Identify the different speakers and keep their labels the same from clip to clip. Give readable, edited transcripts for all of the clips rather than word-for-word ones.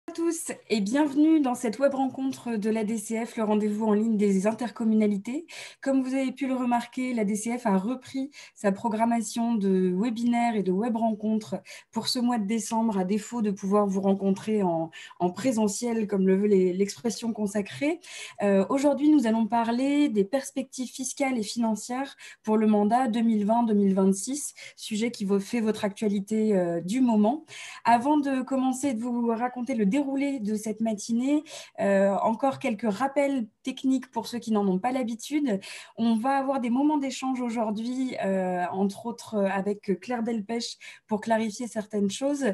Speaker 1: À tous et bienvenue dans cette web rencontre de l'ADCF, le rendez-vous en ligne des intercommunalités. Comme vous avez pu le remarquer, l'ADCF a repris sa programmation de webinaires et de web rencontres pour ce mois de décembre, à défaut de pouvoir vous rencontrer en présentiel, comme le veut l'expression consacrée. Aujourd'hui, nous allons parler des perspectives fiscales et financières pour le mandat 2020-2026, sujet qui fait votre actualité du moment. Avant de commencer de vous raconter le déroulé de cette matinée, encore quelques rappels techniques pour ceux qui n'en ont pas l'habitude. On va avoir des moments d'échange aujourd'hui, entre autres avec Claire Delpech pour clarifier certaines choses.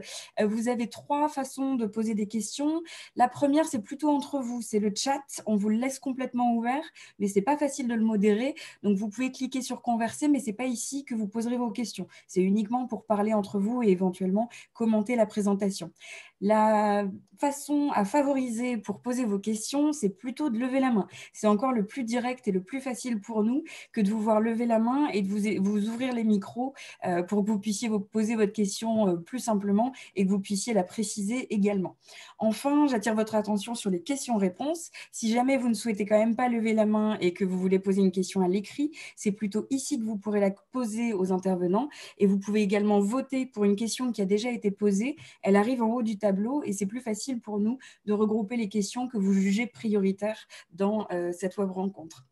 Speaker 1: Vous avez 3 façons de poser des questions. La première, c'est plutôt entre vous, c'est le chat. On vous le laisse complètement ouvert, mais ce n'est pas facile de le modérer. Donc, vous pouvez cliquer sur converser, mais ce n'est pas ici que vous poserez vos questions. C'est uniquement pour parler entre vous et éventuellement commenter la présentation. La façon à favoriser pour poser vos questions, c'est plutôt de lever la main. C'est encore le plus direct et le plus facile pour nous que de vous voir lever la main et de vous ouvrir les micros pour que vous puissiez vous poser votre question plus simplement et que vous puissiez la préciser également. Enfin, j'attire votre attention sur les questions-réponses. Si jamais vous ne souhaitez quand même pas lever la main et que vous voulez poser une question à l'écrit, c'est plutôt ici que vous pourrez la poser aux intervenants et vous pouvez également voter pour une question qui a déjà été posée. Elle arrive en haut du tableau et c'est plus facile pour nous de regrouper les questions que vous jugez prioritaires dans cette web rencontre.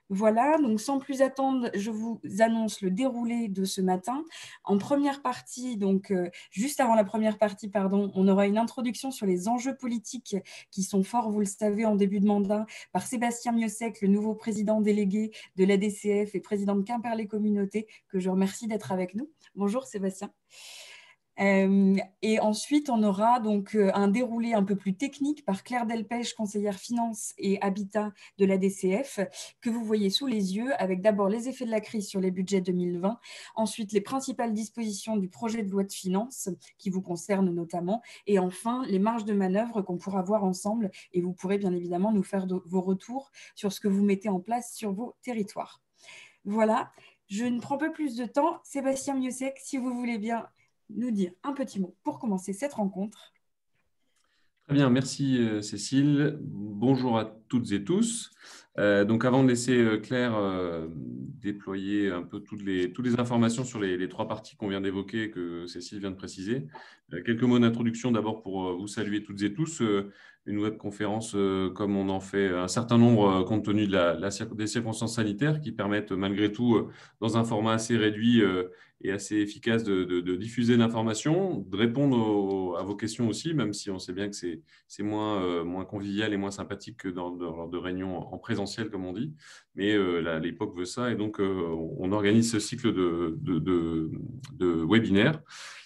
Speaker 1: Voilà, donc sans plus attendre, je vous annonce le déroulé de ce matin. En première partie, donc juste avant la première partie, pardon, on aura une introduction sur les enjeux politiques qui sont forts, vous le savez, en début de mandat, par Sébastien Miossec, le nouveau président délégué de l'ADCF et président de Quimper les Communautés, que je remercie d'être avec nous. Bonjour Sébastien. Et ensuite, on aura donc un déroulé un peu plus technique par Claire Delpech, conseillère finance et habitat de l'ADCF, que vous voyez sous les yeux, avec d'abord les effets de la crise sur les budgets 2020, ensuite les principales dispositions du projet de loi de finances qui vous concernent notamment, et enfin les marges de manœuvre qu'on pourra voir ensemble, et vous pourrez bien évidemment nous faire vos retours sur ce que vous mettez en place sur vos territoires. Voilà, je ne prends pas plus de temps. Sébastien Miossec, si vous voulez bien nous dire un petit mot pour commencer cette rencontre.
Speaker 2: Très bien, merci Cécile. Bonjour à toutes et tous. Donc avant de laisser Claire déployer un peu toutes les informations sur les 3 parties qu'on vient d'évoquer, que Cécile vient de préciser, quelques mots d'introduction d'abord pour vous saluer toutes et tous. Une webconférence comme on en fait un certain nombre compte tenu des circonstances sanitaires qui permettent malgré tout, dans un format assez réduit et assez efficace, de diffuser l'information, de répondre à vos questions aussi, même si on sait bien que c'est moins convivial et moins sympathique que lors de réunions en présentiel, comme on dit. Mais l'époque veut ça et donc on organise ce cycle de webinaires.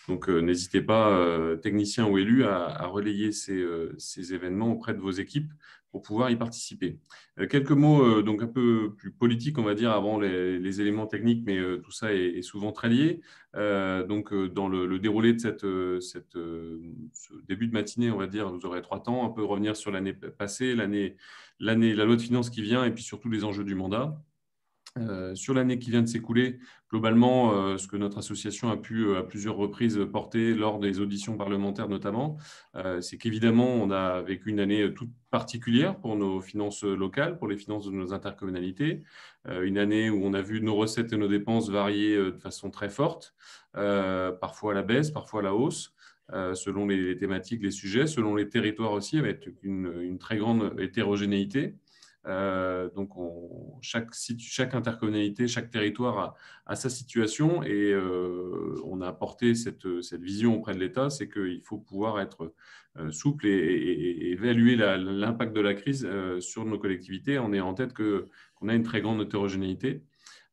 Speaker 2: Donc, n'hésitez pas, techniciens ou élus, à relayer ces événements auprès de vos équipes pour pouvoir y participer. Quelques mots donc un peu plus politiques, on va dire, avant les éléments techniques, mais tout ça est souvent très lié. Donc, dans le déroulé de ce début de matinée, on va dire, vous aurez 3 temps, un peu revenir sur l'année passée, la loi de finances qui vient, et puis surtout les enjeux du mandat. Sur l'année qui vient de s'écouler, globalement, ce que notre association a pu à plusieurs reprises porter lors des auditions parlementaires notamment, c'est qu'évidemment, on a vécu une année toute particulière pour nos finances locales, pour les finances de nos intercommunalités, une année où on a vu nos recettes et nos dépenses varier de façon très forte, parfois à la baisse, parfois à la hausse. Selon les thématiques, les sujets, selon les territoires aussi, avec une très grande hétérogénéité. Donc, chaque intercommunalité, chaque territoire a sa situation et on a apporté cette vision auprès de l'État, c'est qu'il faut pouvoir être souple et évaluer l'impact de la crise sur nos collectivités en ayant en tête qu'on a une très grande hétérogénéité.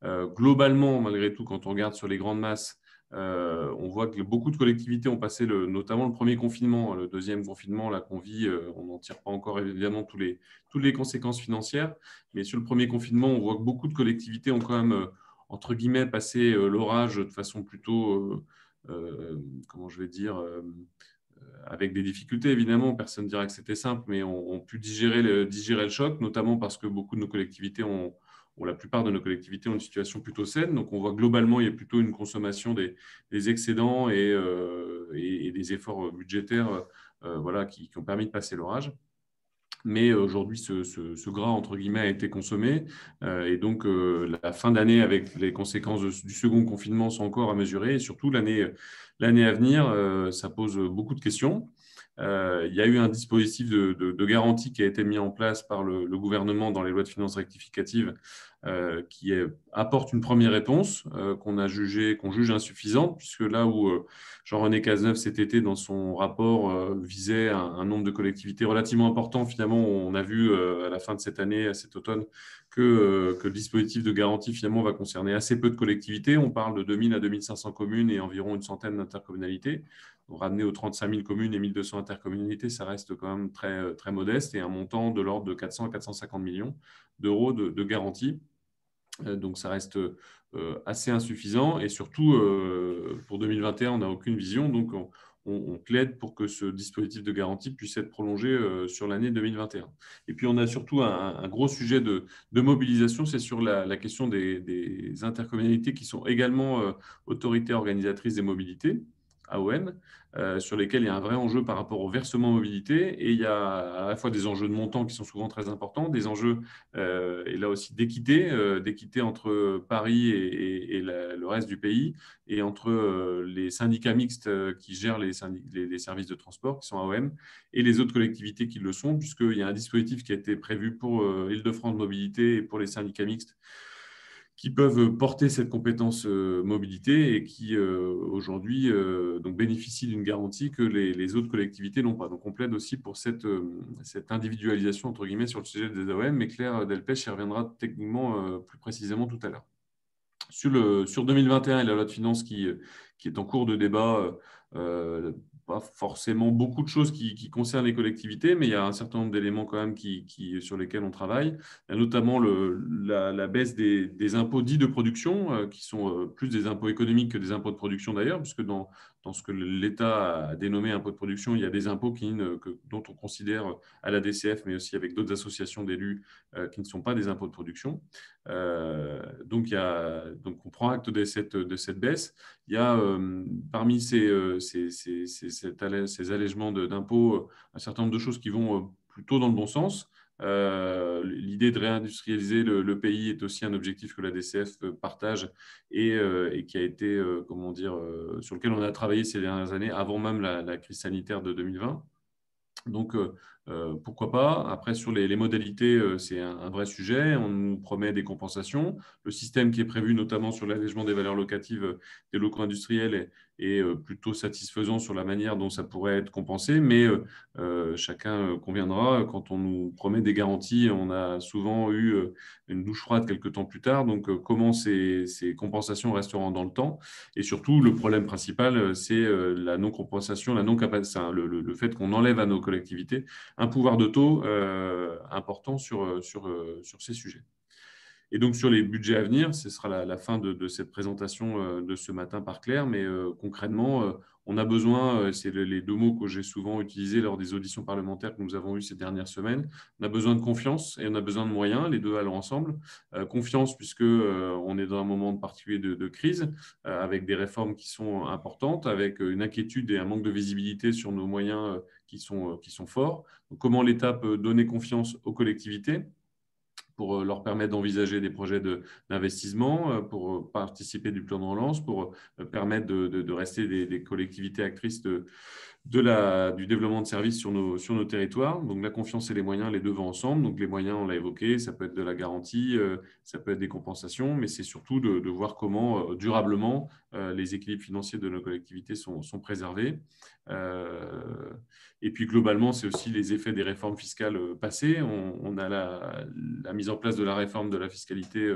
Speaker 2: Globalement, malgré tout, quand on regarde sur les grandes masses, on voit que beaucoup de collectivités ont passé notamment le premier confinement, le deuxième confinement là qu'on vit, on n'en tire pas encore évidemment toutes les conséquences financières, mais sur le premier confinement, on voit que beaucoup de collectivités ont quand même, entre guillemets, passé l'orage de façon plutôt, comment je vais dire, avec des difficultés évidemment, personne ne dira que c'était simple, mais ont pu digérer le choc, notamment parce que beaucoup de nos collectivités la plupart de nos collectivités ont une situation plutôt saine. Donc, on voit globalement, il y a plutôt une consommation des excédents et des efforts budgétaires voilà, qui ont permis de passer l'orage. Mais aujourd'hui, ce gras, entre guillemets, a été consommé. Et donc, la fin d'année avec les conséquences du second confinement sont encore à mesurer. Et surtout, l'année à venir, ça pose beaucoup de questions. Il y a eu un dispositif de garantie qui a été mis en place par le gouvernement dans les lois de finances rectificatives qui apporte une première réponse qu'on juge insuffisante, puisque là où Jean-René Cazeneuve cet été dans son rapport visait un nombre de collectivités relativement important, finalement on a vu à la fin de cette année, cet automne, que le dispositif de garantie finalement va concerner assez peu de collectivités. On parle de 2000 à 2500 communes et environ une centaine d'intercommunalités. Ramené aux 35 000 communes et 1200 intercommunalités, ça reste quand même très, très modeste et un montant de l'ordre de 400 à 450 millions d'euros de garantie. Donc, ça reste assez insuffisant. Et surtout, pour 2021, on n'a aucune vision. Donc, on plaide pour que ce dispositif de garantie puisse être prolongé sur l'année 2021. Et puis, on a surtout un gros sujet de mobilisation, c'est sur la question des intercommunalités qui sont également autorités organisatrices des mobilités, AOM, sur lesquels il y a un vrai enjeu par rapport au versement mobilité. Et il y a à la fois des enjeux de montant qui sont souvent très importants, des enjeux et là aussi d'équité entre Paris et le reste du pays, et entre les syndicats mixtes qui gèrent les services de transport, qui sont AOM, et les autres collectivités qui le sont, puisqu'il y a un dispositif qui a été prévu pour Île-de-France Mobilité et pour les syndicats mixtes qui peuvent porter cette compétence mobilité et qui aujourd'hui donc bénéficient d'une garantie que les autres collectivités n'ont pas. Donc on plaide aussi pour cette individualisation entre guillemets sur le sujet des AOM, mais Claire Delpech y reviendra techniquement plus précisément tout à l'heure. Sur 2021 et la loi de finances qui est en cours de débat, pas forcément beaucoup de choses qui concernent les collectivités, mais il y a un certain nombre d'éléments quand même sur lesquels on travaille. Il y a notamment la baisse des impôts dits de production, qui sont plus des impôts économiques que des impôts de production d'ailleurs, puisque dans ce que l'État a dénommé impôts de production, il y a des impôts dont on considère à la DCF, mais aussi avec d'autres associations d'élus, qui ne sont pas des impôts de production. Donc on prend acte de cette baisse. Il y a parmi ces allègements d'impôts un certain nombre de choses qui vont plutôt dans le bon sens. L'idée de réindustrialiser le pays est aussi un objectif que la DCF partage et qui a été, comment dire, sur lequel on a travaillé ces dernières années, avant même la crise sanitaire de 2020. Donc, pourquoi pas. Après, sur les modalités, c'est un vrai sujet. On nous promet des compensations. Le système qui est prévu, notamment sur l'allègement des valeurs locatives des locaux industriels, est plutôt satisfaisant sur la manière dont ça pourrait être compensé. Mais chacun conviendra, quand on nous promet des garanties, on a souvent eu une douche froide quelques temps plus tard. Donc, comment ces compensations resteront dans le temps? Et surtout, le problème principal, c'est la non-compensation, la non-capacité, le fait qu'on enlève à nos collectivités un pouvoir de taux important sur ces sujets. Et donc, sur les budgets à venir, ce sera la fin de cette présentation de ce matin par Claire, mais concrètement, on a besoin, c'est les deux mots que j'ai souvent utilisés lors des auditions parlementaires que nous avons eues ces dernières semaines, on a besoin de confiance et on a besoin de moyens, les deux allant ensemble. Confiance, puisque on est dans un moment particulier de crise, avec des réformes qui sont importantes, avec une inquiétude et un manque de visibilité sur nos moyens qui sont forts. Donc, comment l'État peut donner confiance aux collectivités pour leur permettre d'envisager des projets d'investissement, pour participer du plan de relance, pour permettre de rester des collectivités actrices du développement de services sur nos territoires. Donc, la confiance et les moyens, les deux vont ensemble. Donc, les moyens, on l'a évoqué, ça peut être de la garantie, ça peut être des compensations, mais c'est surtout de voir comment, durablement, les équilibres financiers de nos collectivités sont préservés. Et puis, globalement, c'est aussi les effets des réformes fiscales passées. On a la mise en place de la réforme de la fiscalité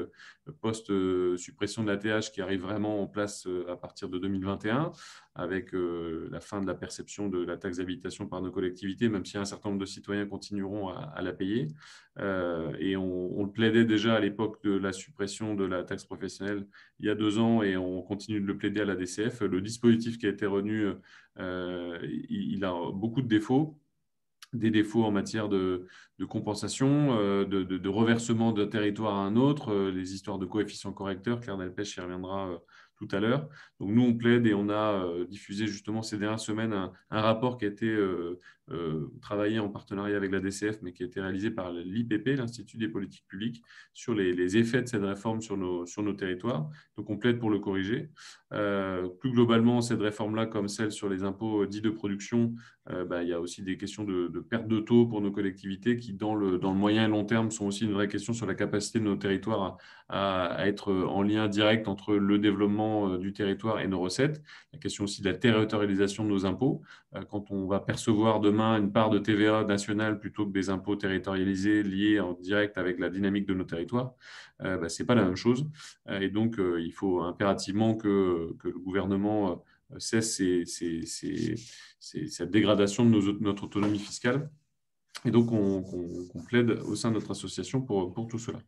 Speaker 2: post-suppression de la TH qui arrive vraiment en place à partir de 2021, avec la fin de la perception de la taxe d'habitation par nos collectivités, même si un certain nombre de citoyens continueront à la payer. Et on le plaidait déjà à l'époque de la suppression de la taxe professionnelle il y a 2 ans, et on continue de le plaider à la DCF. Le dispositif qui a été retenu, il a beaucoup de défauts. Des défauts en matière de compensation, de reversement d'un territoire à un autre, les histoires de coefficients correcteurs, Claire Delpech y reviendra tout à l'heure. Donc nous, on plaide et on a diffusé justement ces dernières semaines un rapport qui a été travaillé en partenariat avec la DCF, mais qui a été réalisé par l'IPP, l'Institut des politiques publiques, sur les effets de cette réforme sur nos territoires. Donc on plaide pour le corriger. Plus globalement, cette réforme-là, comme celle sur les impôts dits de production, il y a aussi des questions de perte de taux pour nos collectivités qui, dans le moyen et long terme, sont aussi une vraie question sur la capacité de nos territoires à être en lien direct entre le développement du territoire et nos recettes. La question aussi de la territorialisation de nos impôts. Quand on va percevoir demain une part de TVA nationale plutôt que des impôts territorialisés liés en direct avec la dynamique de nos territoires, ce n'est pas la même chose. Et donc, il faut impérativement que le gouvernement cesse cette dégradation de notre autonomie fiscale. Et donc, on plaide au sein de notre association pour tout cela.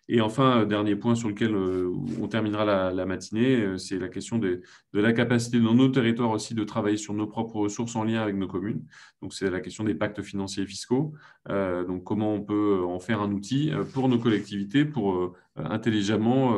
Speaker 2: Et enfin, dernier point sur lequel on terminera la matinée, c'est la question de la capacité dans nos territoires aussi de travailler sur nos propres ressources en lien avec nos communes. Donc, c'est la question des pactes financiers et fiscaux. Donc, comment on peut en faire un outil pour nos collectivités pour intelligemment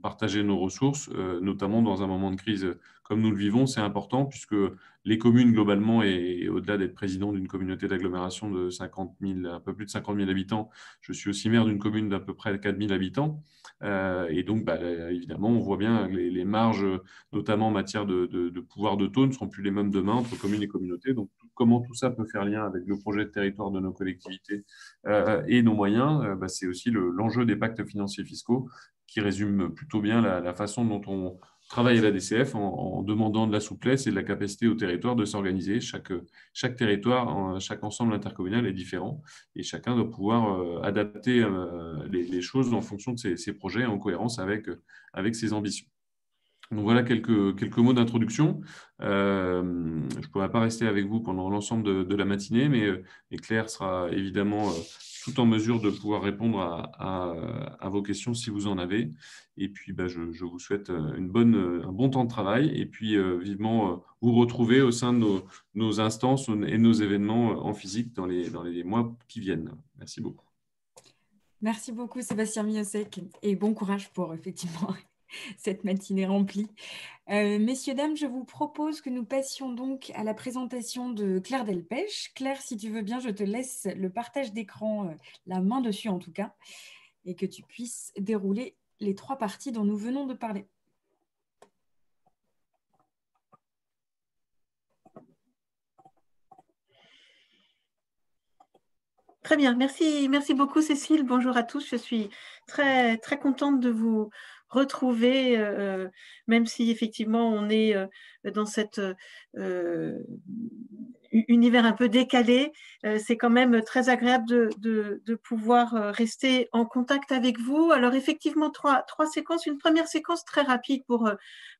Speaker 2: partager nos ressources, notamment dans un moment de crise comme nous le vivons. C'est important puisque les communes, globalement, et au-delà d'être président d'une communauté d'agglomération de 50 000, un peu plus de 50 000 habitants, je suis aussi maire d'une commune d'à peu près 4 000 habitants. Et donc, évidemment, on voit bien les marges, notamment en matière de pouvoir de taux, ne seront plus les mêmes demain entre communes et communautés. Donc, comment tout ça peut faire lien avec le projet de territoire de nos collectivités et nos moyens, c'est aussi l'enjeu des pactes financiers fiscaux qui résume plutôt bien la façon dont on travaille à la DCF en demandant de la souplesse et de la capacité au territoire de s'organiser. Chaque territoire, chaque ensemble intercommunal est différent et chacun doit pouvoir adapter les choses en fonction de ses projets en cohérence avec ses ambitions. Donc voilà quelques mots d'introduction. Je ne pourrai pas rester avec vous pendant l'ensemble de la matinée, mais Claire sera évidemment tout en mesure de pouvoir répondre à vos questions si vous en avez. Et puis, je vous souhaite un bon temps de travail et puis vivement vous retrouver au sein de nos instances et nos événements en physique dans les mois qui viennent. Merci beaucoup.
Speaker 1: Merci beaucoup, Sébastien Miosek, et bon courage pour effectivement cette matinée remplie. Messieurs, dames, je vous propose que nous passions donc à la présentation de Claire Delpech. Claire, si tu veux bien, je te laisse le partage d'écran, la main dessus en tout cas, et que tu puisses dérouler les 3 parties dont nous venons de parler.
Speaker 3: Très bien, merci beaucoup Cécile. Bonjour à tous, je suis très, très contente de vous retrouver, même si effectivement on est dans cet univers un peu décalé. C'est quand même très agréable de pouvoir rester en contact avec vous. Alors effectivement, trois séquences. Une première séquence très rapide pour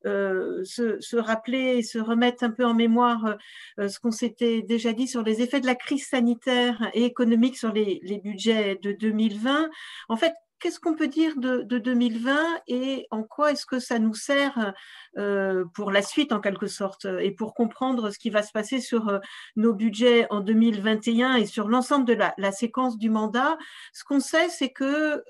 Speaker 3: se rappeler et se remettre un peu en mémoire ce qu'on s'était déjà dit sur les effets de la crise sanitaire et économique sur les budgets de 2020. En fait, qu'est-ce qu'on peut dire de 2020 et en quoi est-ce que ça nous sert pour la suite en quelque sorte et pour comprendre ce qui va se passer sur nos budgets en 2021 et sur l'ensemble de la séquence du mandat? Ce qu'on sait, c'est que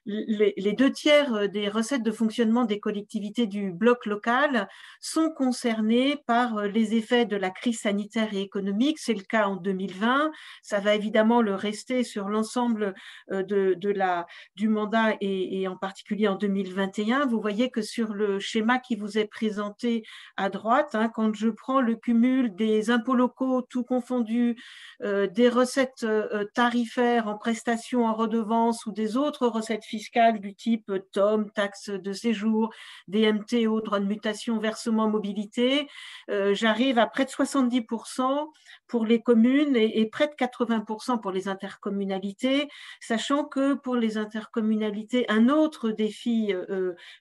Speaker 3: les 2/3 des recettes de fonctionnement des collectivités du bloc local sont concernés par les effets de la crise sanitaire et économique. C'est le cas en 2020. Ça va évidemment le rester sur l'ensemble du mandat et en particulier en 2021. Vous voyez que sur le schéma qui vous est présenté à droite, quand je prends le cumul des impôts locaux, tout confondu, des recettes tarifaires en prestations, en redevances ou des autres recettes fiscales du type TOM, taxe de séjour, DMTO, droit de mutation, versement mobilité, j'arrive à près de 70% pour les communes et près de 80% pour les intercommunalités, sachant que pour les intercommunalités, un autre défi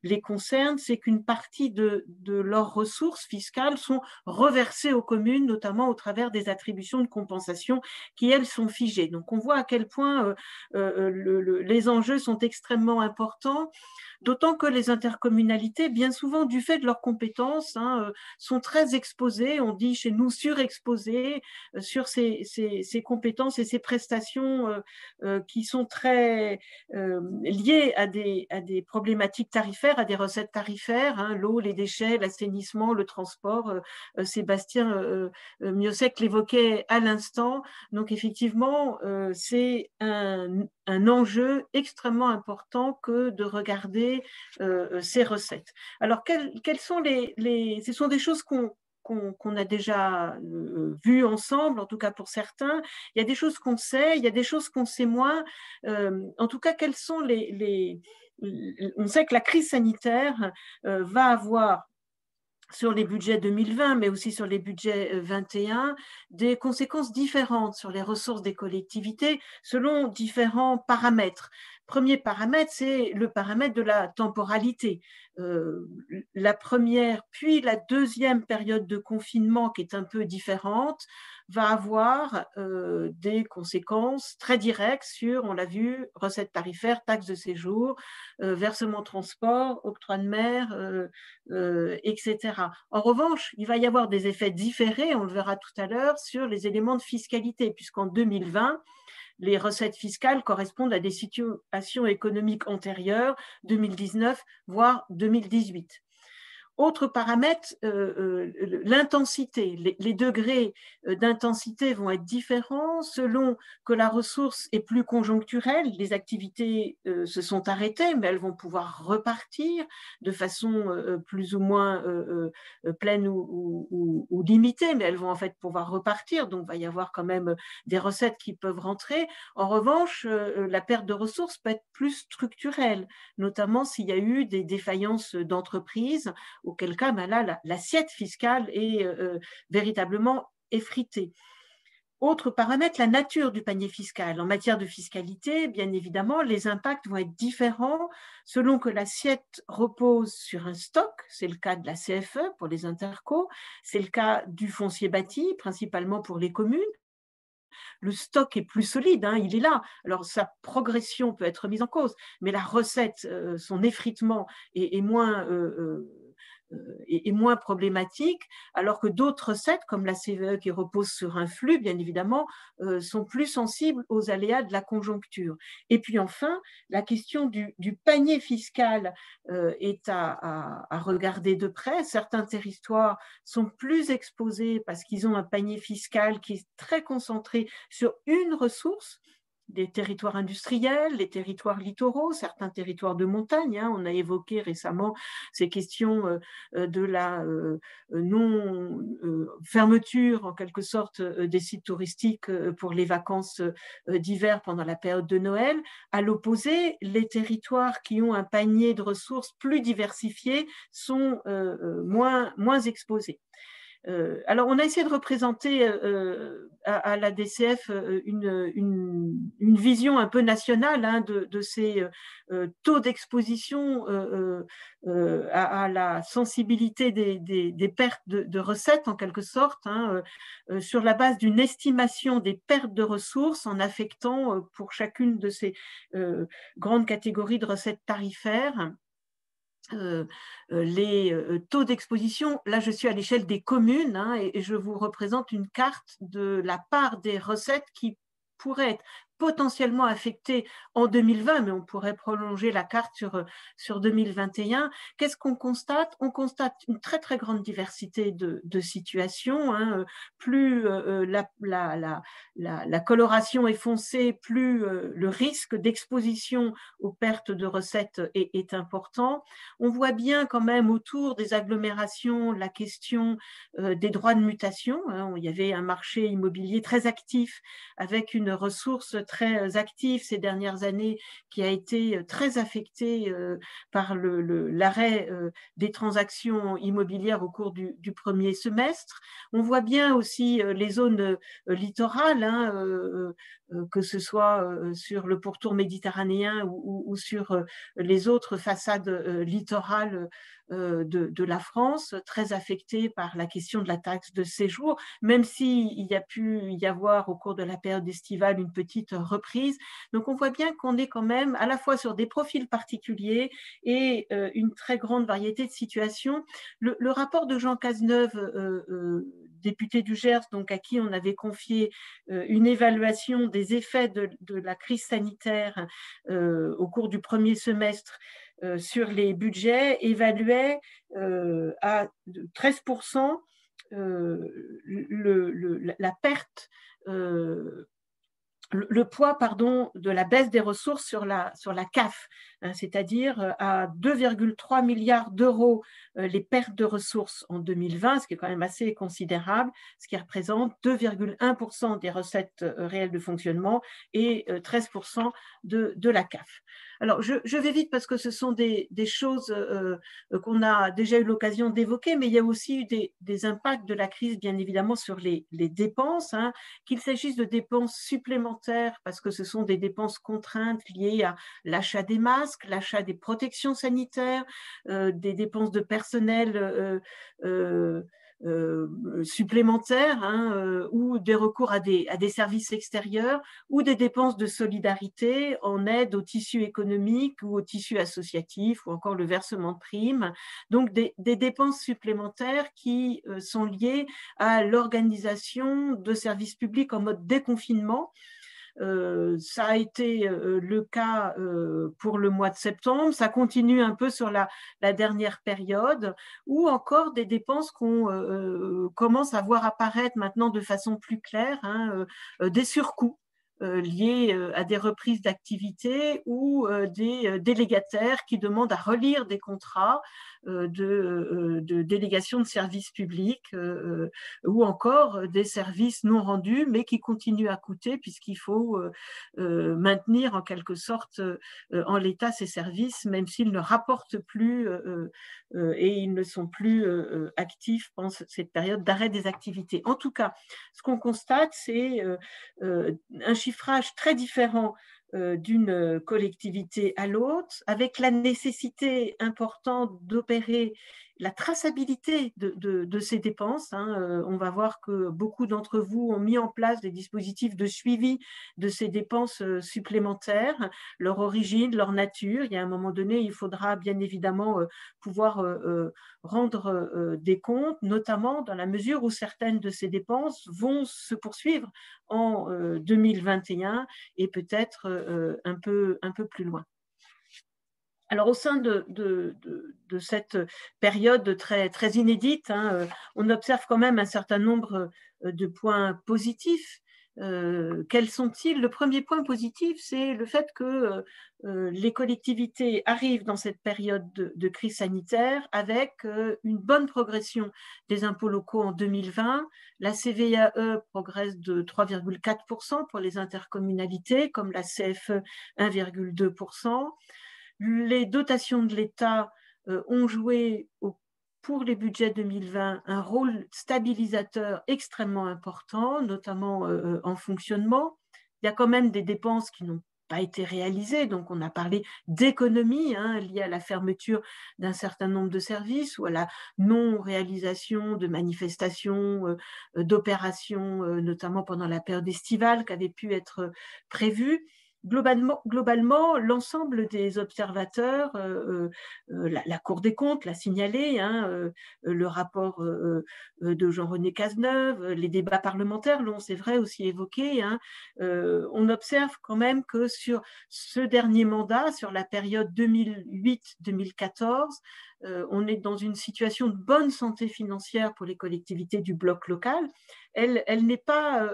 Speaker 3: les concerne, c'est qu'une partie de leurs ressources fiscales sont reversées aux communes, notamment au travers des attributions de compensation qui, elles, sont figées. Donc, on voit à quel point les enjeux sont extrêmement importants, d'autant que les intercommunalités, bien souvent, du fait de leurs compétences, sont très exposées, on dit chez nous surexposées, sur ces compétences et ces prestations qui sont très liées à des problématiques tarifaires, à des recettes tarifaires, hein, l'eau, les déchets, l'assainissement, le transport. Sébastien Miossec l'évoquait à l'instant. Donc effectivement, c'est un enjeu extrêmement important que de regarder ces recettes. Alors, quelles sont ce sont des choses qu'on a déjà vues ensemble, en tout cas pour certains. Il y a des choses qu'on sait, il y a des choses qu'on sait moins. En tout cas, quelles sont on sait que la crise sanitaire va avoir sur les budgets 2020, mais aussi sur les budgets 21, des conséquences différentes sur les ressources des collectivités selon différents paramètres. Premier paramètre, c'est le paramètre de la temporalité. La première, puis la deuxième période de confinement, qui est un peu différente, va avoir des conséquences très directes sur, on l'a vu, recettes tarifaires, taxes de séjour, versement transport, octroi de mer, etc. En revanche, il va y avoir des effets différés, on le verra tout à l'heure, sur les éléments de fiscalité, puisqu'en 2020, les recettes fiscales correspondent à des situations économiques antérieures, 2019, voire 2018. Autre paramètre, l'intensité. Les degrés d'intensité vont être différents selon que la ressource est plus conjoncturelle. Les activités se sont arrêtées, mais elles vont pouvoir repartir de façon plus ou moins pleine ou limitée, mais elles vont en fait pouvoir repartir. Donc, il va y avoir quand même des recettes qui peuvent rentrer. En revanche, la perte de ressources peut être plus structurelle, notamment s'il y a eu des défaillances d'entreprises, auquel cas, ben là, l'assiette fiscale est véritablement effritée. Autre paramètre, la nature du panier fiscal. En matière de fiscalité, bien évidemment, les impacts vont être différents selon que l'assiette repose sur un stock, c'est le cas de la CFE pour les intercos, c'est le cas du foncier bâti, principalement pour les communes. Le stock est plus solide, hein, il est là. Alors, sa progression peut être mise en cause, mais la recette, son effritement est moins problématique, alors que d'autres recettes, comme la CVE qui repose sur un flux, bien évidemment, sont plus sensibles aux aléas de la conjoncture. Et puis enfin, la question du panier fiscal est à regarder de près. Certains territoires sont plus exposés parce qu'ils ont un panier fiscal qui est très concentré sur une ressource, des territoires industriels, les territoires littoraux, certains territoires de montagne. Hein. On a évoqué récemment ces questions de la non-fermeture, en quelque sorte, des sites touristiques pour les vacances d'hiver pendant la période de Noël. À l'opposé, les territoires qui ont un panier de ressources plus diversifié sont moins exposés. Alors, on a essayé de représenter à la DCF une vision un peu nationale hein, de ces taux d'exposition à la sensibilité des pertes de recettes, en quelque sorte, hein, sur la base d'une estimation des pertes de ressources en affectant pour chacune de ces grandes catégories de recettes tarifaires les taux d'exposition. Là, je suis à l'échelle des communes hein, et je vous représente une carte de la part des recettes qui pourraient être potentiellement affectées en 2020, mais on pourrait prolonger la carte sur 2021. Qu'est-ce qu'on constate? On constate une très, très grande diversité de situations. Hein. Plus la coloration est foncée, plus le risque d'exposition aux pertes de recettes est important. On voit bien quand même autour des agglomérations la question des droits de mutation. Hein. Il y avait un marché immobilier très actif avec une ressource très active ces dernières années qui a été très affectée par l'arrêt des transactions immobilières au cours du premier semestre. On voit bien aussi les zones littorales, hein, que ce soit sur le pourtour méditerranéen ou sur les autres façades littorales de la France, très affectées par la question de la taxe de séjour, même s'il y a pu y avoir au cours de la période estivale une petite reprise. Donc on voit bien qu'on est quand même à la fois sur des profils particuliers et une très grande variété de situations. Le rapport de Jean Cazeneuve député du Gers, donc à qui on avait confié une évaluation des effets de la crise sanitaire au cours du premier semestre sur les budgets, évaluait à 13% la perte, le poids de la baisse des ressources sur la CAF, hein, c'est-à-dire à 2,3 milliards d'euros les pertes de ressources en 2020, ce qui est quand même assez considérable, ce qui représente 2,1% des recettes réelles de fonctionnement et 13% de la CAF. Alors, je vais vite parce que ce sont des choses qu'on a déjà eu l'occasion d'évoquer, mais il y a aussi eu des impacts de la crise, bien évidemment, sur les dépenses, hein, qu'il s'agisse de dépenses supplémentaires, parce que ce sont des dépenses contraintes liées à l'achat des masques, l'achat des protections sanitaires, des dépenses de personnel supplémentaires, hein, ou des recours à des services extérieurs, ou des dépenses de solidarité en aide au tissu économique ou au tissu associatif, ou encore le versement de primes. Donc des dépenses supplémentaires qui sont liées à l'organisation de services publics en mode déconfinement. Ça a été le cas pour le mois de septembre, ça continue un peu sur la dernière période, ou encore des dépenses qu'on commence à voir apparaître maintenant de façon plus claire, hein, des surcoûts liés à des reprises d'activité ou des délégataires qui demandent à relire des contrats de délégation de services publics ou encore des services non rendus mais qui continuent à coûter puisqu'il faut maintenir en quelque sorte en l'état ces services même s'ils ne rapportent plus et ils ne sont plus actifs pendant cette période d'arrêt des activités. En tout cas, ce qu'on constate, c'est un chiffrage très différent d'une collectivité à l'autre, avec la nécessité importante d'opérer la traçabilité de ces dépenses. Hein. On va voir que beaucoup d'entre vous ont mis en place des dispositifs de suivi de ces dépenses supplémentaires, leur origine, leur nature. Il y a un moment donné, il faudra bien évidemment pouvoir rendre des comptes, notamment dans la mesure où certaines de ces dépenses vont se poursuivre en 2021 et peut-être un peu plus loin. Alors, au sein de cette période très inédite, hein, on observe quand même un certain nombre de points positifs. Quels sont-ils? Le premier point positif, c'est le fait que les collectivités arrivent dans cette période de crise sanitaire avec une bonne progression des impôts locaux en 2020. La CVAE progresse de 3,4% pour les intercommunalités, comme la CFE 1,2%. Les dotations de l'État ont joué pour les budgets 2020 un rôle stabilisateur extrêmement important, notamment en fonctionnement. Il y a quand même des dépenses qui n'ont pas été réalisées, donc on a parlé d'économies hein, liées à la fermeture d'un certain nombre de services ou à la non-réalisation de manifestations, d'opérations, notamment pendant la période estivale qui avait pu être prévue. Globalement, l'ensemble des observateurs, la Cour des comptes l'a signalé, hein, le rapport de Jean-René Cazeneuve, les débats parlementaires l'ont, c'est vrai, aussi évoqué. Hein, on observe quand même que sur ce dernier mandat, sur la période 2008-2014, on est dans une situation de bonne santé financière pour les collectivités du bloc local. Elle n'est pas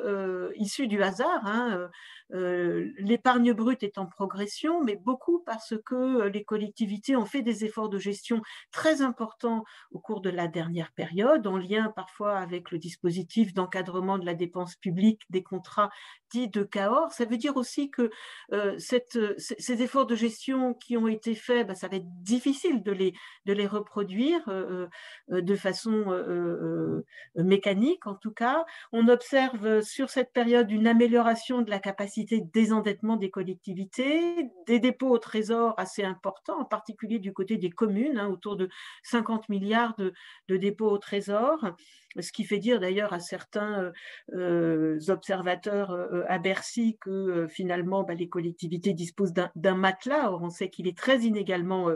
Speaker 3: issue du hasard. Hein, l'épargne brute est en progression, mais beaucoup parce que les collectivités ont fait des efforts de gestion très importants au cours de la dernière période, en lien parfois avec le dispositif d'encadrement de la dépense publique des contrats dits de Cahors. Ça veut dire aussi que ces efforts de gestion qui ont été faits, ça va être difficile de les reproduire de façon mécanique en tout cas. On observe sur cette période une amélioration de la capacité de désendettement des collectivités, des dépôts au trésor assez importants, en particulier du côté des communes, hein, autour de 50 milliards de dépôts au trésor, ce qui fait dire d'ailleurs à certains observateurs à Bercy que finalement les collectivités disposent d'un matelas. Or, on sait qu'il est très inégalement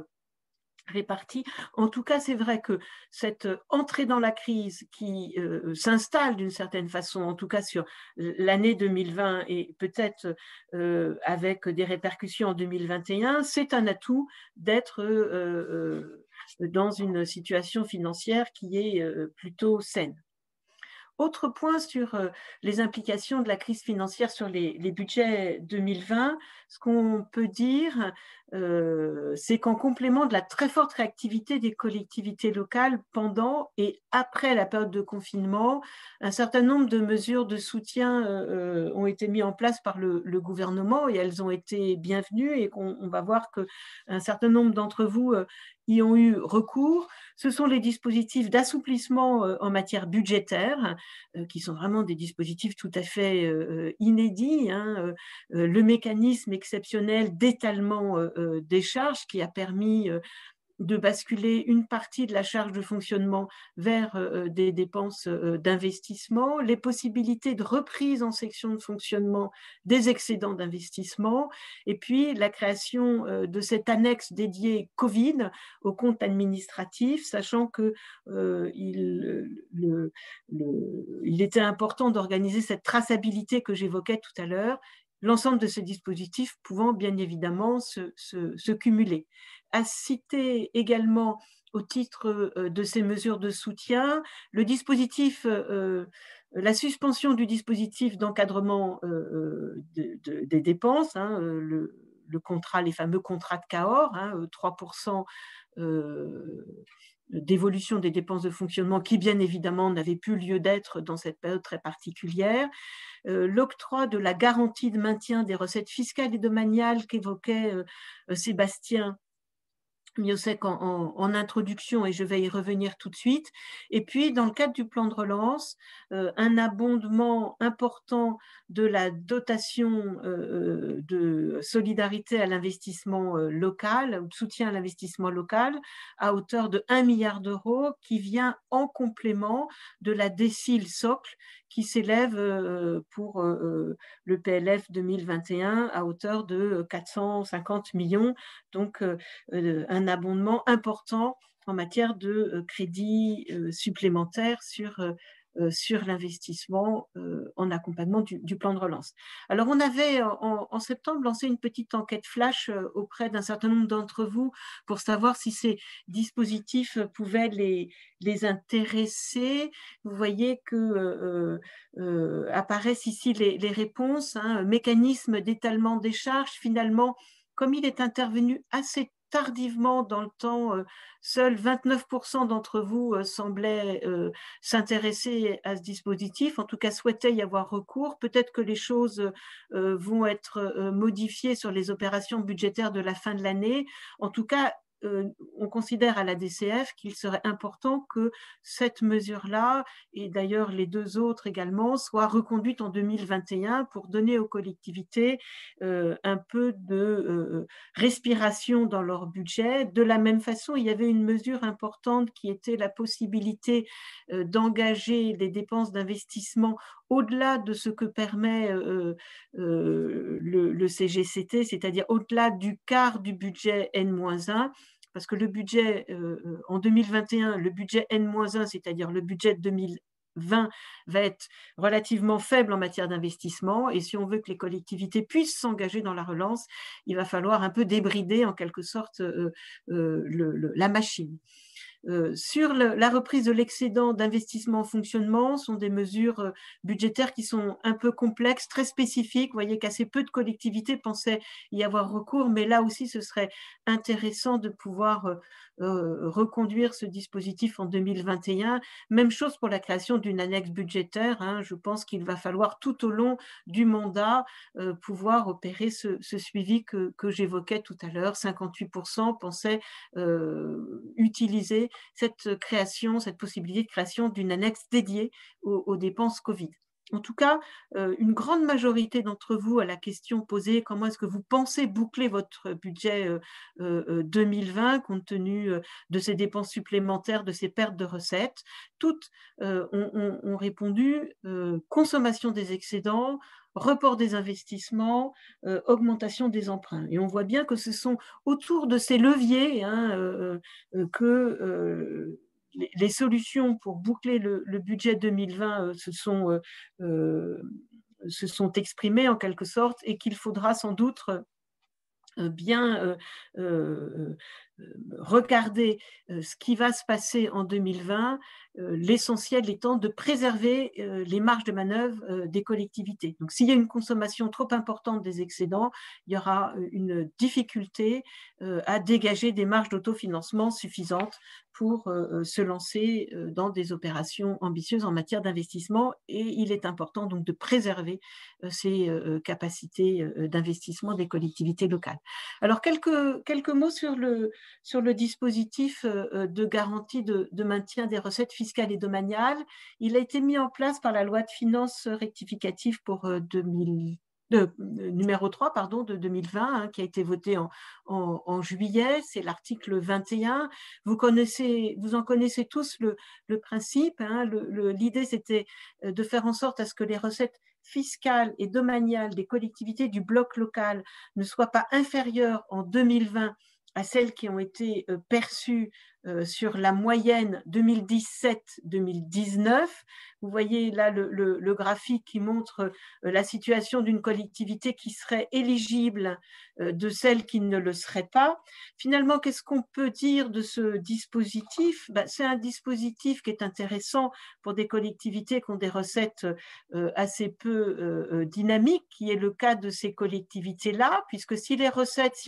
Speaker 3: répartis. En tout cas, c'est vrai que cette entrée dans la crise qui s'installe d'une certaine façon, en tout cas sur l'année 2020 et peut-être avec des répercussions en 2021, c'est un atout d'être dans une situation financière qui est plutôt saine. Autre point sur les implications de la crise financière sur les budgets 2020, ce qu'on peut dire, c'est qu'en complément de la très forte réactivité des collectivités locales pendant et après la période de confinement, un certain nombre de mesures de soutien ont été mises en place par le gouvernement et elles ont été bienvenues et on va voir qu'un certain nombre d'entre vous y ont eu recours. Ce sont les dispositifs d'assouplissement en matière budgétaire, qui sont vraiment des dispositifs tout à fait inédits. Le mécanisme exceptionnel d'étalement des charges qui a permis de basculer une partie de la charge de fonctionnement vers des dépenses d'investissement, les possibilités de reprise en section de fonctionnement des excédents d'investissement, et puis la création de cette annexe dédiée Covid au compte administratif, sachant que il était important d'organiser cette traçabilité que j'évoquais tout à l'heure, l'ensemble de ces dispositifs pouvant bien évidemment se cumuler. À citer également au titre de ces mesures de soutien, le dispositif, la suspension du dispositif d'encadrement des dépenses, le contrat, les fameux contrats de Cahors, 3% d'évolution des dépenses de fonctionnement qui, bien évidemment, n'avaient plus lieu d'être dans cette période très particulière. L'octroi de la garantie de maintien des recettes fiscales et domaniales qu'évoquait Sébastien Miosek en introduction, et je vais y revenir tout de suite. Et puis, dans le cadre du plan de relance, un abondement important de la dotation de solidarité à l'investissement local, ou de soutien à l'investissement local, à hauteur de 1 milliard d'euros, qui vient en complément de la décile socle, qui s'élève pour le PLF 2021 à hauteur de 450 millions. Donc, un abondement important en matière de crédits supplémentaires sur l'investissement en accompagnement du plan de relance. Alors, on avait en septembre lancé une petite enquête flash auprès d'un certain nombre d'entre vous pour savoir si ces dispositifs pouvaient les intéresser. Vous voyez que apparaissent ici les réponses. Mécanisme d'étalement des charges, finalement, comme il est intervenu assez tardivement dans le temps, seuls 29% d'entre vous semblaient s'intéresser à ce dispositif, en tout cas souhaitaient y avoir recours. Peut-être que les choses vont être modifiées sur les opérations budgétaires de la fin de l'année. En tout cas, on considère à la DCF qu'il serait important que cette mesure-là, et d'ailleurs les deux autres également, soient reconduites en 2021 pour donner aux collectivités un peu de respiration dans leur budget. De la même façon, il y avait une mesure importante qui était la possibilité d'engager des dépenses d'investissement au-delà de ce que permet le CGCT, c'est-à-dire au-delà du quart du budget N-1, parce que le budget en 2021, le budget N-1, c'est-à-dire le budget de 2020, va être relativement faible en matière d'investissement, et si on veut que les collectivités puissent s'engager dans la relance, il va falloir un peu débrider en quelque sorte la machine. Sur la reprise de l'excédent d'investissement en fonctionnement, sont des mesures budgétaires qui sont un peu complexes, très spécifiques. Vous voyez qu'assez peu de collectivités pensaient y avoir recours, mais là aussi, ce serait intéressant de pouvoir reconduire ce dispositif en 2021. Même chose pour la création d'une annexe budgétaire. Je pense qu'il va falloir tout au long du mandat pouvoir opérer ce suivi que j'évoquais tout à l'heure. 58% pensaient utiliser cette création, cette possibilité de création d'une annexe dédiée aux dépenses Covid. En tout cas, une grande majorité d'entre vous à la question posée, comment est-ce que vous pensez boucler votre budget 2020 compte tenu de ces dépenses supplémentaires, de ces pertes de recettes, toutes ont répondu consommation des excédents, report des investissements, augmentation des emprunts. Et on voit bien que ce sont autour de ces leviers que les solutions pour boucler le budget 2020 se sont exprimées en quelque sorte, et qu'il faudra sans doute bien regarder ce qui va se passer en 2020, l'essentiel étant de préserver les marges de manœuvre des collectivités. Donc, s'il y a une consommation trop importante des excédents, il y aura une difficulté à dégager des marges d'autofinancement suffisantes pour se lancer dans des opérations ambitieuses en matière d'investissement. Et il est important donc de préserver ces capacités d'investissement des collectivités locales. Alors, quelques mots sur le dispositif de garantie de maintien des recettes fiscales et domaniales. Il a été mis en place par la loi de finances rectificative pour numéro 3 de 2020, qui a été voté en juillet. C'est l'article 21. Vous en connaissez tous le principe. L'idée, c'était de faire en sorte à ce que les recettes fiscales et domaniales des collectivités du bloc local ne soient pas inférieures en 2020 à celles qui ont été perçues sur la moyenne 2017-2019. Vous voyez là le graphique qui montre la situation d'une collectivité qui serait éligible de celle qui ne le serait pas. Finalement, qu'est-ce qu'on peut dire de ce dispositif? C'est un dispositif qui est intéressant pour des collectivités qui ont des recettes assez peu dynamiques, qui est le cas de ces collectivités-là, puisque si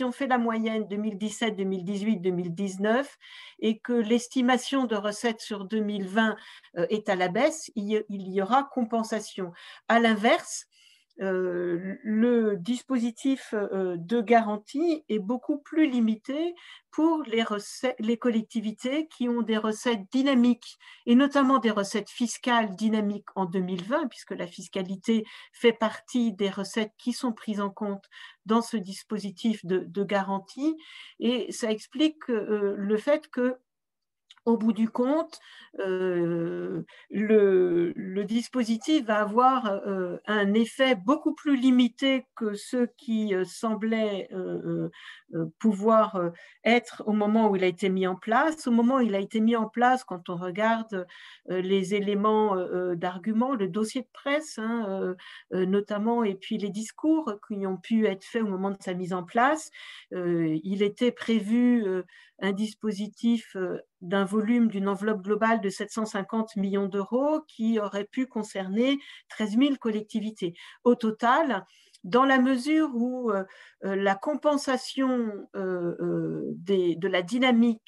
Speaker 3: on fait la moyenne 2017, 2018, 2019, et que l'estimation de recettes sur 2020 est à la baisse, il y aura compensation. À l'inverse, le dispositif de garantie est beaucoup plus limité pour les collectivités qui ont des recettes dynamiques, et notamment des recettes fiscales dynamiques en 2020, puisque la fiscalité fait partie des recettes qui sont prises en compte dans ce dispositif de garantie. Et ça explique le fait que, au bout du compte, le dispositif va avoir un effet beaucoup plus limité que ceux qui semblaient pouvoir être au moment où il a été mis en place. Au moment où il a été mis en place, quand on regarde les éléments d'argument, le dossier de presse notamment, et puis les discours qui ont pu être faits au moment de sa mise en place, il était prévu un dispositif d'un volume, d'une enveloppe globale de 750 millions d'euros qui aurait pu concerner 13 000 collectivités. Au total, dans la mesure où la compensation de la dynamique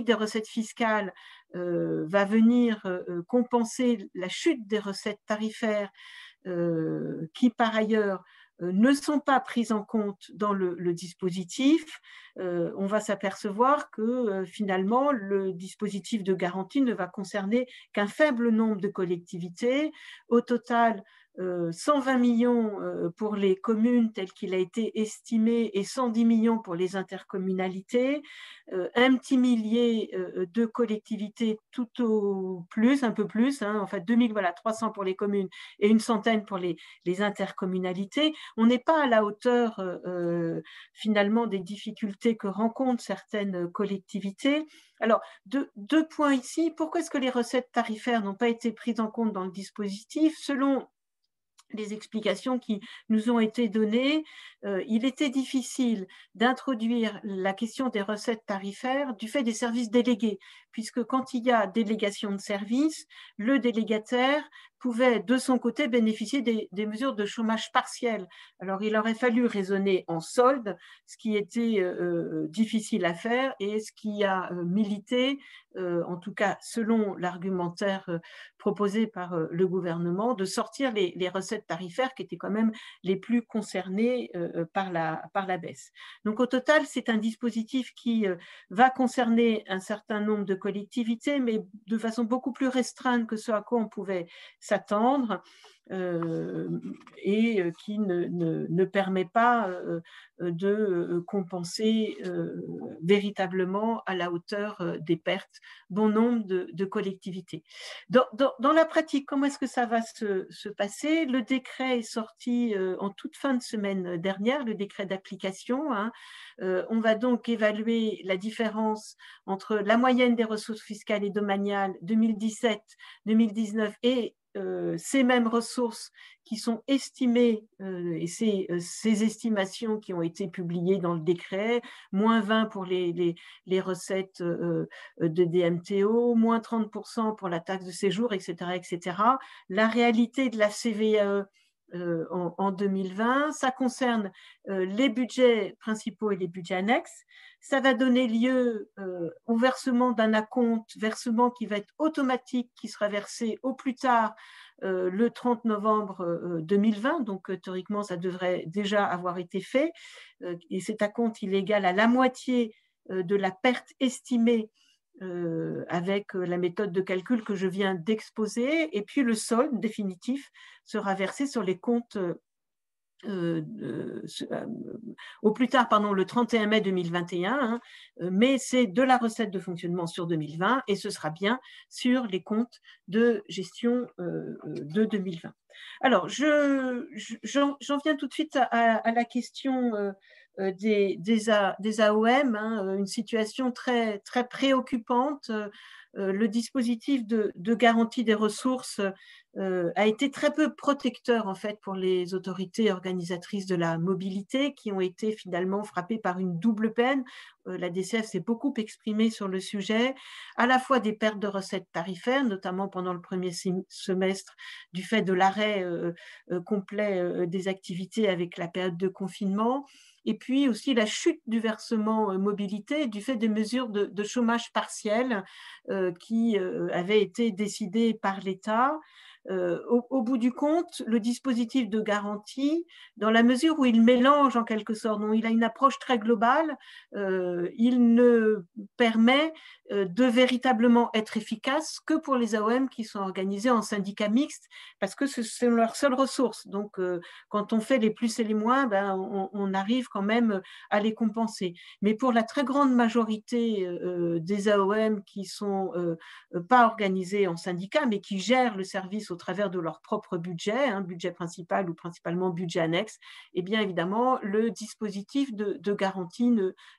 Speaker 3: des recettes fiscales va venir compenser la chute des recettes tarifaires qui, par ailleurs, ne sont pas prises en compte dans le dispositif, on va s'apercevoir que finalement le dispositif de garantie ne va concerner qu'un faible nombre de collectivités. Au total, 120 millions pour les communes tel qu'il a été estimé et 110 millions pour les intercommunalités, un petit millier de collectivités tout au plus, un peu plus, en fait 300 pour les communes et une centaine pour les intercommunalités. On n'est pas à la hauteur finalement des difficultés que rencontrent certaines collectivités. Alors, deux points ici. Pourquoi est-ce que les recettes tarifaires n'ont pas été prises en compte dans le dispositif? Selon les explications qui nous ont été données, il était difficile d'introduire la question des recettes tarifaires du fait des services délégués, puisque quand il y a délégation de services, le délégataire pouvait de son côté bénéficier des mesures de chômage partiel. Alors il aurait fallu raisonner en solde, ce qui était difficile à faire et ce qui a milité, en tout cas selon l'argumentaire proposé par le gouvernement, de sortir les recettes tarifaires qui étaient quand même les plus concernées par la baisse. Donc au total, c'est un dispositif qui va concerner un certain nombre de collectivités, mais de façon beaucoup plus restreinte que ce à quoi on pouvait s'attendre et qui ne permet pas de compenser véritablement à la hauteur des pertes bon nombre de collectivités. Dans la pratique, comment est-ce que ça va se passer? Le décret est sorti en toute fin de semaine dernière, le décret d'application. Hein. On va donc évaluer la différence entre la moyenne des ressources fiscales et domaniales 2017, 2019 et ces mêmes ressources qui sont estimées, et ces estimations qui ont été publiées dans le décret, moins 20 pour les recettes de DMTO, moins 30% pour la taxe de séjour, etc., etc. La réalité de la CVAE en 2020, ça concerne les budgets principaux et les budgets annexes. Ça va donner lieu au versement d'un acompte, versement qui va être automatique, qui sera versé au plus tard le 30 novembre 2020. Donc, théoriquement, ça devrait déjà avoir été fait. Et cet acompte, il est égal à la moitié de la perte estimée avec la méthode de calcul que je viens d'exposer. Et puis, le solde définitif sera versé sur les comptes au plus tard, pardon, le 31 mai 2021, hein, mais c'est de la recette de fonctionnement sur 2020 et ce sera bien sur les comptes de gestion de 2020. Alors, j'en viens tout de suite à la question des AOM, hein, une situation très, très préoccupante. Le dispositif de garantie des ressources a été très peu protecteur en fait pour les autorités organisatrices de la mobilité qui ont été finalement frappées par une double peine. La DCF s'est beaucoup exprimée sur le sujet, à la fois des pertes de recettes tarifaires, notamment pendant le premier semestre du fait de l'arrêt complet des activités avec la période de confinement, et puis aussi la chute du versement mobilité du fait des mesures de chômage partiel qui avaient été décidées par l'État. Au bout du compte, le dispositif de garantie, dans la mesure où il mélange en quelque sorte, donc il a une approche très globale, il ne permet de véritablement être efficace que pour les AOM qui sont organisés en syndicats mixtes, parce que c'est leur seule ressource. Donc, quand on fait les plus et les moins, ben, on arrive quand même à les compenser. Mais pour la très grande majorité des AOM qui ne sont pas organisés en syndicats, mais qui gèrent le service au travers de leur propre budget, hein, budget principal ou principalement budget annexe, eh bien évidemment, le dispositif de garantie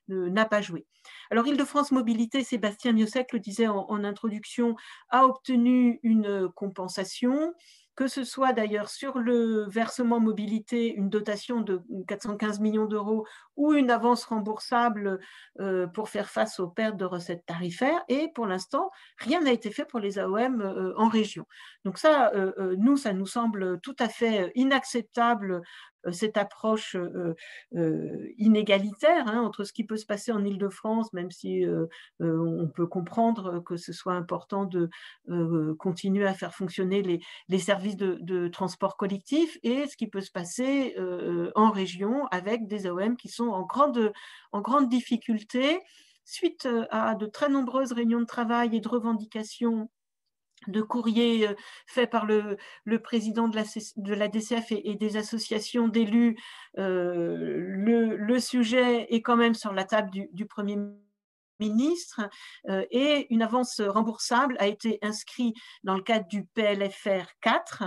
Speaker 3: n'a pas joué. Alors, Île-de-France Mobilité, Sébastien Miossec le disait en introduction, a obtenu une compensation, que ce soit d'ailleurs sur le versement mobilité, une dotation de 415 millions d'euros ou une avance remboursable pour faire face aux pertes de recettes tarifaires. Et pour l'instant, rien n'a été fait pour les AOM en région. Donc ça, nous, ça nous semble tout à fait inacceptable, cette approche inégalitaire hein, entre ce qui peut se passer en Île-de-France, même si on peut comprendre que ce soit important de continuer à faire fonctionner les services de transport collectif, et ce qui peut se passer en région avec des AOM qui sont en grande difficulté suite à de très nombreuses réunions de travail et de revendications, de courriers faits par le président de la DCF et des associations d'élus. Le sujet est quand même sur la table du Premier ministre et une avance remboursable a été inscrite dans le cadre du PLFR 4.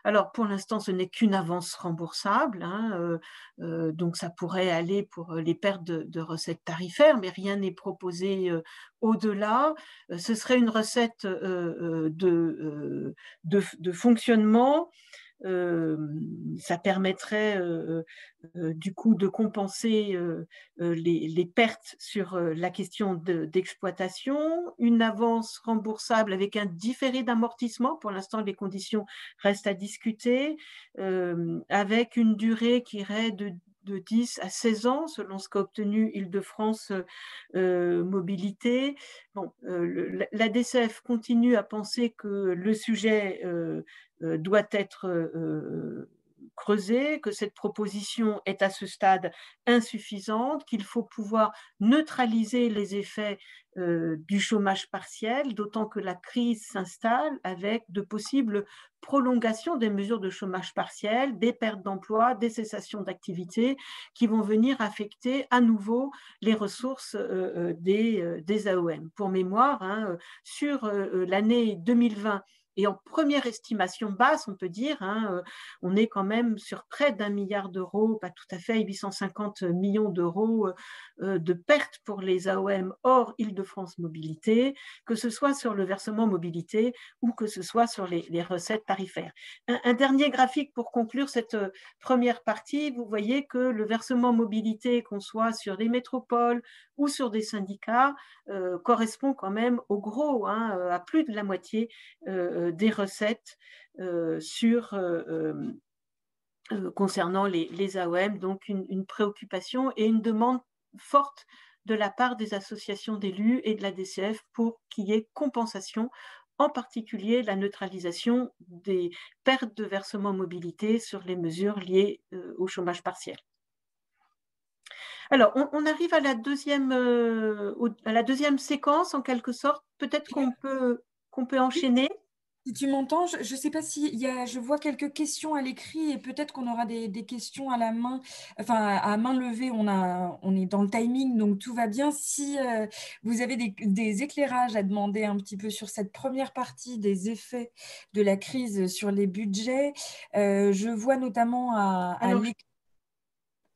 Speaker 3: Alors, pour l'instant, ce n'est qu'une avance remboursable, hein, donc ça pourrait aller pour les pertes de recettes tarifaires, mais rien n'est proposé au-delà. Ce serait une recette de fonctionnement. Ça permettrait du coup de compenser les pertes sur la question d'exploitation, une avance remboursable avec un différé d'amortissement, pour l'instant les conditions restent à discuter, avec une durée qui irait de 10 à 16 ans, selon ce qu'a obtenu Île-de-France Mobilité. Bon, la DCF continue à penser que le sujet doit être creuser, que cette proposition est à ce stade insuffisante, qu'il faut pouvoir neutraliser les effets du chômage partiel, d'autant que la crise s'installe avec de possibles prolongations des mesures de chômage partiel, des pertes d'emploi, des cessations d'activité qui vont venir affecter à nouveau les ressources des AOM. Pour mémoire, hein, sur l'année 2020, et en première estimation basse, on peut dire, hein, on est quand même sur près d'1 milliard d'euros, pas tout à fait, 850 millions d'euros de pertes pour les AOM hors Île-de-France Mobilité, que ce soit sur le versement mobilité ou que ce soit sur les recettes tarifaires. Un dernier graphique pour conclure cette première partie, vous voyez que le versement mobilité, qu'on soit sur les métropoles ou sur des syndicats, correspond quand même au gros, hein, à plus de la moitié des recettes concernant les AOM, donc une préoccupation et une demande forte de la part des associations d'élus et de la DCF pour qu'il y ait compensation, en particulier la neutralisation des pertes de versement mobilité sur les mesures liées au chômage partiel. Alors, on arrive à la deuxième séquence, en quelque sorte. Peut-être qu'on peut enchaîner.
Speaker 1: Si tu m'entends, je ne sais pas si je vois quelques questions à l'écrit et peut-être qu'on aura des questions à la main, enfin à main levée, on est dans le timing, donc tout va bien. Si vous avez des éclairages à demander un petit peu sur cette première partie des effets de la crise sur les budgets, je vois notamment à l'écrit.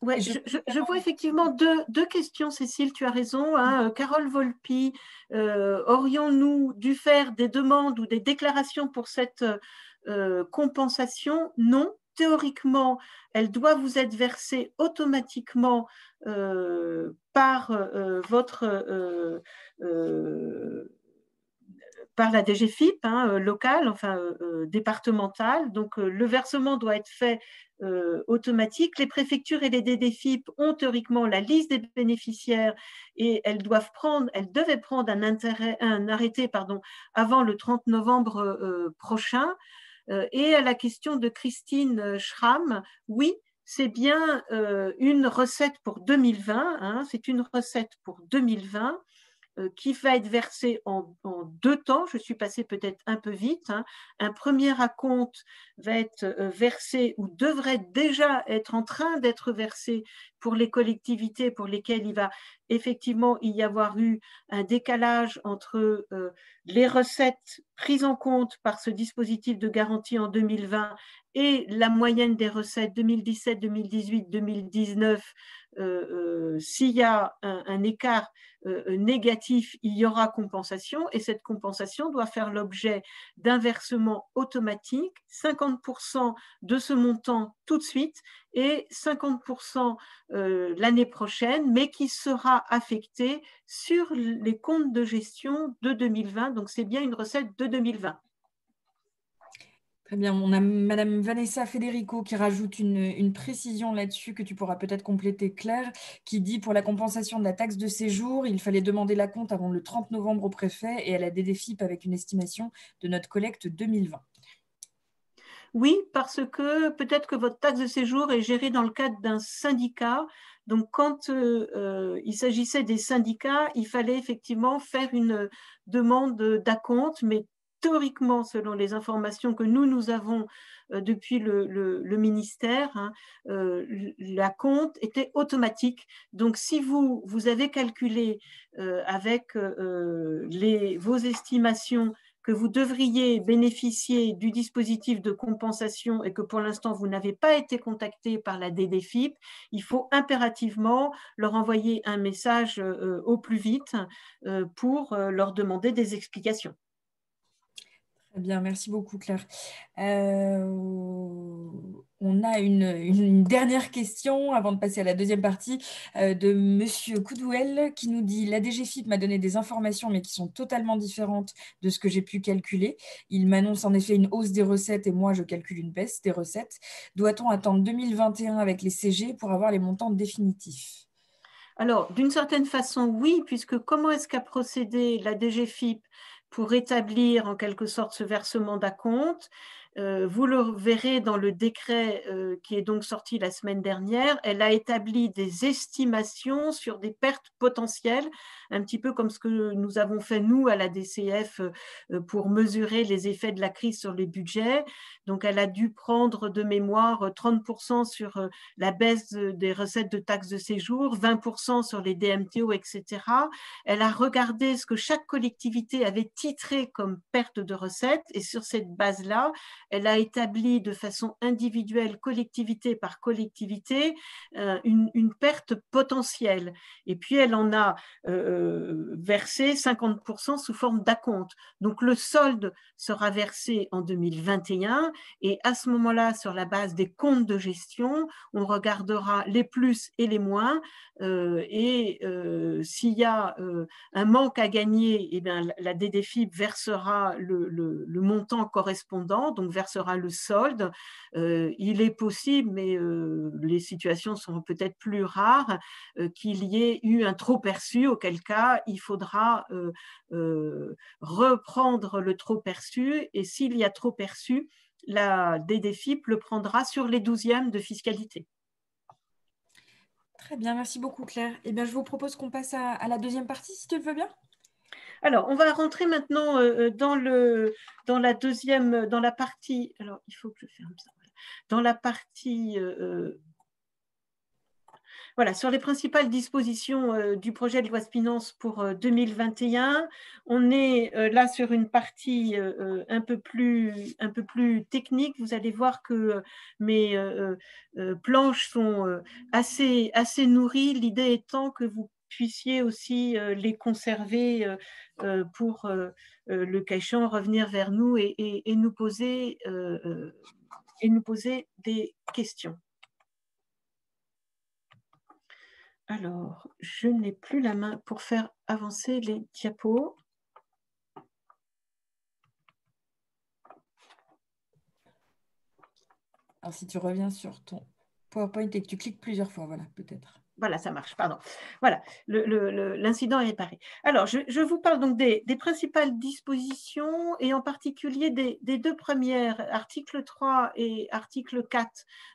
Speaker 3: Ouais, je vois effectivement deux questions, Cécile, tu as raison. Hein. Carole Volpi, aurions-nous dû faire des demandes ou des déclarations pour cette compensation? Non. Théoriquement, elle doit vous être versée automatiquement par par la DGFiP, hein, locale, enfin départementale. Donc, le versement doit être fait automatique. Les préfectures et les DDFiP ont théoriquement la liste des bénéficiaires et elles devaient prendre un arrêté avant le 30 novembre prochain. Et à la question de Christine Schramm, oui, c'est bien une recette pour 2020, hein, c'est une recette pour 2020 qui va être versé en 2 temps. Je suis passée peut-être un peu vite. Hein. Un premier acompte va être versé ou devrait déjà être en train d'être versé pour les collectivités pour lesquelles il va effectivement y avoir eu un décalage entre les recettes prises en compte par ce dispositif de garantie en 2020 et la moyenne des recettes 2017, 2018, 2019. S'il y a un écart négatif, il y aura compensation et cette compensation doit faire l'objet d'un versement automatique, 50% de ce montant tout de suite et 50% l'année prochaine, mais qui sera affecté sur les comptes de gestion de 2020. Donc, c'est bien une recette de 2020.
Speaker 1: Très bien, on a Madame Vanessa Federico qui rajoute une précision là-dessus que tu pourras peut-être compléter, Claire, qui dit pour la compensation de la taxe de séjour, il fallait demander l'acompte avant le 30 novembre au préfet et à la DDFiP avec une estimation de notre collecte 2020.
Speaker 3: Oui, parce que peut-être que votre taxe de séjour est gérée dans le cadre d'un syndicat. Donc, quand il s'agissait des syndicats, il fallait effectivement faire une demande d'acompte, mais théoriquement, selon les informations que nous avons depuis le ministère, hein, l'acompte était automatique. Donc, si vous avez calculé avec vos estimations que vous devriez bénéficier du dispositif de compensation et que pour l'instant, vous n'avez pas été contacté par la DDFiP, il faut impérativement leur envoyer un message au plus vite pour leur demander des explications.
Speaker 1: Très bien, merci beaucoup, Claire. On a une dernière question avant de passer à la deuxième partie de Monsieur Coudouel qui nous dit « La DGFiP m'a donné des informations mais qui sont totalement différentes de ce que j'ai pu calculer. Il m'annonce en effet une hausse des recettes et moi je calcule une baisse des recettes. Doit-on attendre 2021 avec les CG pour avoir les montants définitifs ?»
Speaker 3: Alors, d'une certaine façon, oui, puisque comment est-ce qu'a procédé la DGFiP pour établir en quelque sorte ce versement d'acompte? vous le verrez dans le décret qui est donc sorti la semaine dernière, elle a établi des estimations sur des pertes potentielles, un petit peu comme ce que nous avons fait nous à la DCF pour mesurer les effets de la crise sur les budgets. Donc elle a dû prendre de mémoire 30% sur la baisse des recettes de taxes de séjour, 20% sur les DMTO, etc. Elle a regardé ce que chaque collectivité avait titré comme perte de recettes et sur cette base-là, elle a établi de façon individuelle, collectivité par collectivité, une perte potentielle. Et puis, elle en a versé 50% sous forme d'acompte. Donc, le solde sera versé en 2021 et à ce moment-là, sur la base des comptes de gestion, on regardera les plus et les moins et s'il y a un manque à gagner, eh bien, la DDFiP versera le montant correspondant, donc versera le solde. Il est possible, mais les situations sont peut-être plus rares, qu'il y ait eu un trop perçu, auquel cas il faudra reprendre le trop perçu, et s'il y a trop perçu, la DDFiP le prendra sur les 12e de fiscalité.
Speaker 1: Très bien, merci beaucoup Claire. Eh bien, je vous propose qu'on passe à la deuxième partie, si tu le veux bien.
Speaker 3: Alors, on va rentrer maintenant dans la partie. Alors, il faut que je ferme ça. Dans la partie. Voilà, sur les principales dispositions du projet de loi de finances pour 2021, on est là sur une partie un peu plus technique. Vous allez voir que mes planches sont assez nourries, l'idée étant que vous puissiez aussi les conserver pour le cas échéant revenir vers nous et nous poser des questions. Alors, je n'ai plus la main pour faire avancer les diapos.
Speaker 1: Alors, si tu reviens sur ton PowerPoint et que tu cliques plusieurs fois, voilà, peut-être.
Speaker 3: Voilà, ça marche, pardon. Voilà, l'incident est réparé. Alors, je vous parle donc des principales dispositions et en particulier des deux premières, article 3 et article 4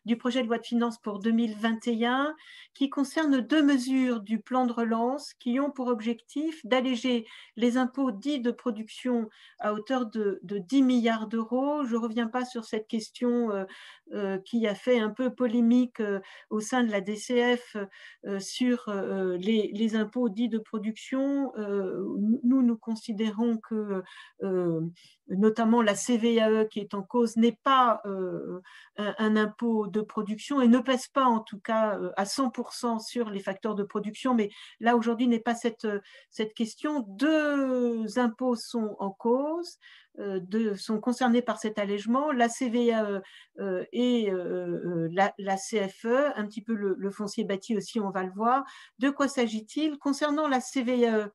Speaker 3: du projet de loi de finances pour 2021, qui concernent deux mesures du plan de relance qui ont pour objectif d'alléger les impôts dits de production à hauteur de 10 milliards d'euros. Je ne reviens pas sur cette question qui a fait un peu polémique au sein de la DCF sur les impôts dits de production. Nous considérons que notamment la CVAE qui est en cause n'est pas un impôt de production et ne pèse pas en tout cas à 100% sur les facteurs de production, mais là aujourd'hui n'est pas cette question. Deux impôts sont en cause, sont concernés par cet allègement, la CVAE et la CFE, un petit peu le foncier bâti aussi, on va le voir. De quoi s'agit-il? Concernant la CVAE,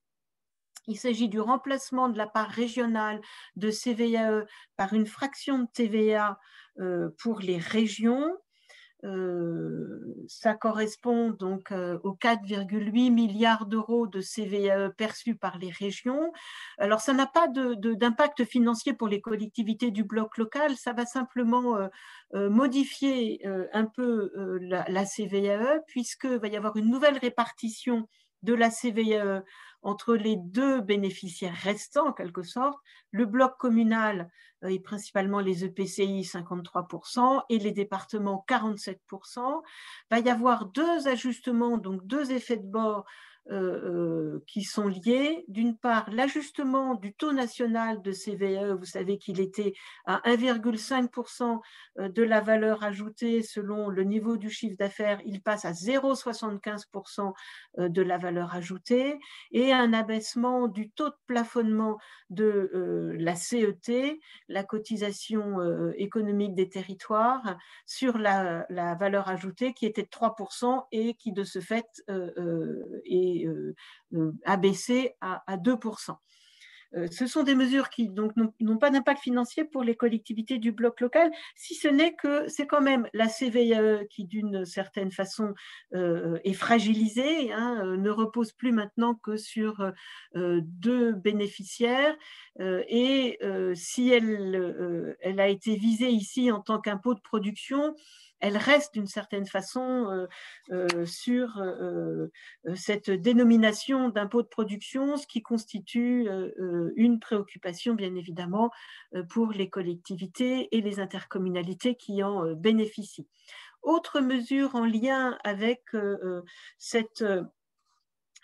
Speaker 3: il s'agit du remplacement de la part régionale de CVAE par une fraction de TVA pour les régions. Ça correspond donc aux 4,8 milliards d'euros de CVAE perçus par les régions. Alors, ça n'a pas d'impact financier pour les collectivités du bloc local, ça va simplement modifier un peu la CVAE, puisqu'il va y avoir une nouvelle répartition de la CVAE entre les deux bénéficiaires restants, en quelque sorte, le bloc communal et principalement les EPCI, 53%, et les départements, 47%. Il va y avoir deux ajustements, donc deux effets de bord qui sont liés. D'une part, l'ajustement du taux national de CVAE, vous savez qu'il était à 1,5% de la valeur ajoutée selon le niveau du chiffre d'affaires, il passe à 0,75% de la valeur ajoutée, et un abaissement du taux de plafonnement de la CET, la cotisation économique des territoires, sur la valeur ajoutée qui était de 3% et qui de ce fait est abaissée à 2%. ce sont des mesures qui n'ont pas d'impact financier pour les collectivités du bloc local, si ce n'est que c'est quand même la CVAE qui, d'une certaine façon, est fragilisée, hein, ne repose plus maintenant que sur 2 bénéficiaires. Et si elle a été visée ici en tant qu'impôt de production, elle reste d'une certaine façon sur cette dénomination d'impôt de production, ce qui constitue une préoccupation, bien évidemment, pour les collectivités et les intercommunalités qui en bénéficient. Autre mesure en lien avec cette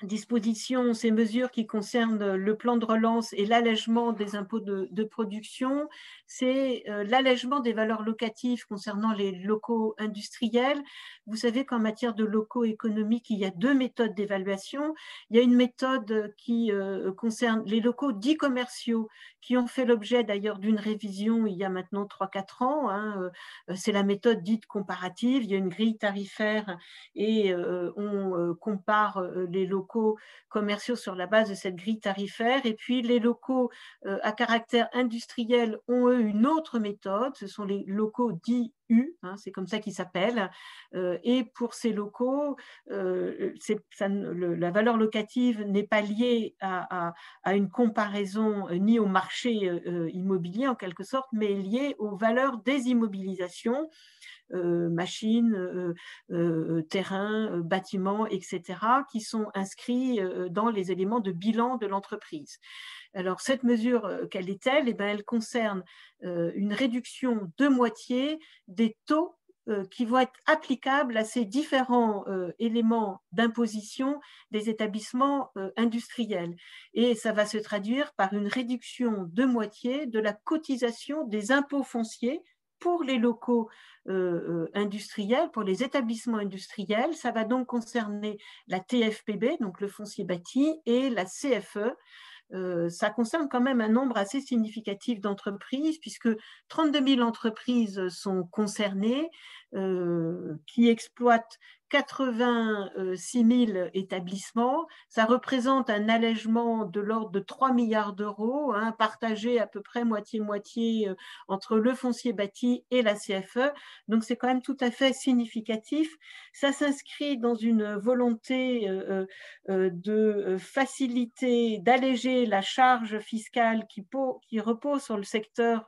Speaker 3: dispositions, ces mesures qui concernent le plan de relance et l'allègement des impôts de production, c'est l'allègement des valeurs locatives concernant les locaux industriels. Vous savez qu'en matière de locaux économiques, il y a 2 méthodes d'évaluation. Il y a une méthode qui concerne les locaux dits commerciaux, qui ont fait l'objet d'ailleurs d'une révision il y a maintenant 3-4 ans. Hein. C'est la méthode dite comparative. Il y a une grille tarifaire et on compare les locaux commerciaux sur la base de cette grille tarifaire. Et puis les locaux à caractère industriel ont eux une autre méthode, ce sont les locaux dits U, hein, c'est comme ça qu'ils s'appellent. Et pour ces locaux, la valeur locative n'est pas liée à une comparaison ni au marché immobilier en quelque sorte, mais liée aux valeurs des immobilisations. Machines, terrains, bâtiments, etc., qui sont inscrits dans les éléments de bilan de l'entreprise. Alors, cette mesure, quelle est-elle? Eh bien, elle concerne une réduction de moitié des taux qui vont être applicables à ces différents éléments d'imposition des établissements industriels. Et ça va se traduire par une réduction de moitié de la cotisation des impôts fonciers pour les locaux industriels, pour les établissements industriels. Ça va donc concerner la TFPB, donc le foncier bâti, et la CFE. Ça concerne quand même un nombre assez significatif d'entreprises, puisque 32 000 entreprises sont concernées, qui exploitent 86 000 établissements. Ça représente un allègement de l'ordre de 3 milliards d'euros, hein, partagé à peu près moitié-moitié entre le foncier bâti et la CFE. Donc, c'est quand même tout à fait significatif. Ça s'inscrit dans une volonté de faciliter, d'alléger la charge fiscale qui repose sur le secteur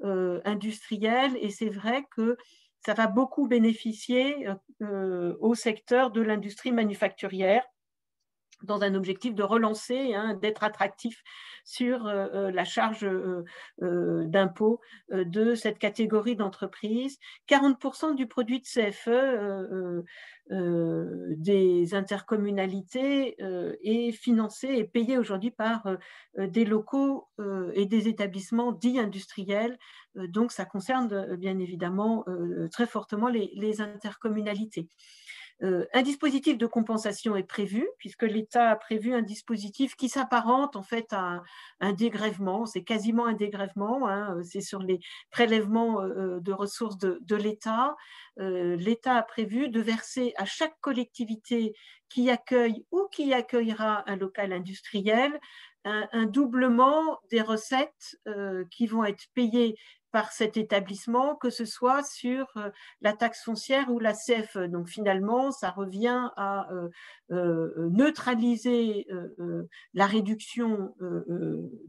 Speaker 3: industriel. Et c'est vrai que ça va beaucoup bénéficier au secteur de l'industrie manufacturière dans un objectif de relancer, hein, d'être attractif sur la charge d'impôt de cette catégorie d'entreprises. 40% du produit de CFE des intercommunalités est financé et payé aujourd'hui par des locaux et des établissements dits industriels. Donc, ça concerne bien évidemment très fortement les intercommunalités. Un dispositif de compensation est prévu, puisque l'État a prévu un dispositif qui s'apparente en fait à un dégrèvement. C'est quasiment un dégrèvement, hein, c'est sur les prélèvements de ressources de l'État. L'État a prévu de verser à chaque collectivité qui accueille ou qui accueillera un local industriel un doublement des recettes qui vont être payées par cet établissement, que ce soit sur la taxe foncière ou la CFE. Donc finalement, ça revient à neutraliser la réduction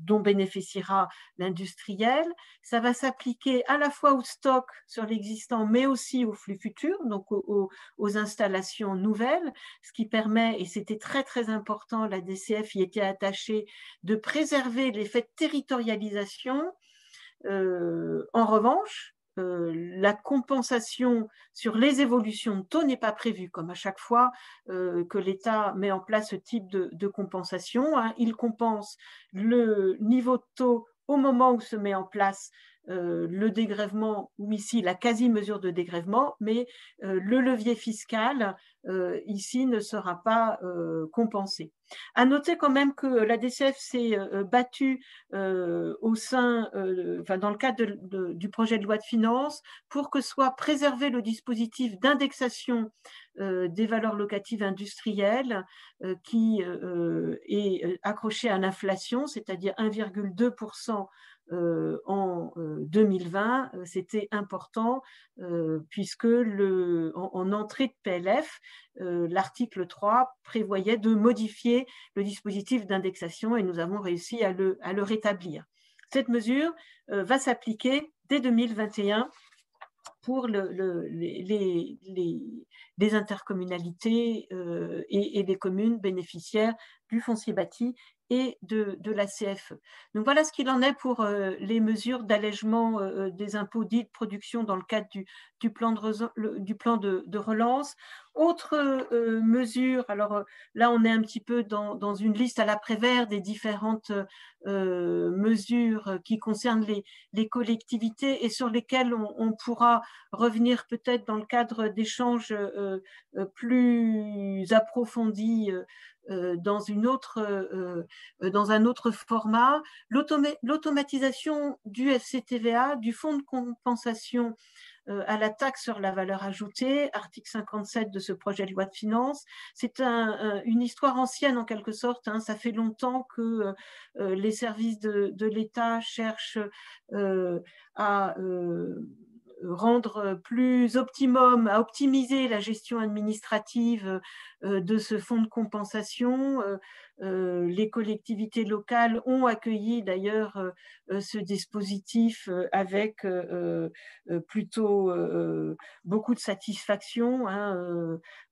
Speaker 3: dont bénéficiera l'industriel. Ça va s'appliquer à la fois au stock sur l'existant, mais aussi au flux futur, donc aux installations nouvelles, ce qui permet, et c'était très très important, la DCF y était attachée, de préserver l'effet de territorialisation. En revanche, la compensation sur les évolutions de taux n'est pas prévue, comme à chaque fois que l'État met en place ce type de compensation. Hein. Il compense le niveau de taux au moment où se met en place le dégrèvement, ou ici la quasi-mesure de dégrèvement, mais le levier fiscal ici ne sera pas compensé. À noter quand même que la DCF s'est battue au sein, dans le cadre du projet de loi de finances pour que soit préservé le dispositif d'indexation des valeurs locatives industrielles qui est accroché à l'inflation, c'est-à-dire 1,2% en 2020. C'était important puisque en entrée de PLF, l'article 3 prévoyait de modifier le dispositif d'indexation et nous avons réussi à le rétablir. Cette mesure va s'appliquer dès 2021 pour les intercommunalités et les communes bénéficiaires du foncier bâti et de la CFE. Donc voilà ce qu'il en est pour les mesures d'allègement des impôts dits de production dans le cadre du plan de relance. Autre mesure, alors là on est un petit peu dans une liste à l'après-vert des différentes mesures qui concernent les collectivités et sur lesquelles on pourra revenir peut-être dans le cadre d'échanges plus approfondis dans un autre format. L'automatisation du FCTVA, du fonds de compensation à la taxe sur la valeur ajoutée, article 57 de ce projet de loi de finances. C'est une histoire ancienne en quelque sorte. Ça fait longtemps que les services de l'État cherchent à rendre plus optimum, à optimiser la gestion administrative de ce fonds de compensation. Les collectivités locales ont accueilli d'ailleurs ce dispositif avec plutôt beaucoup de satisfaction.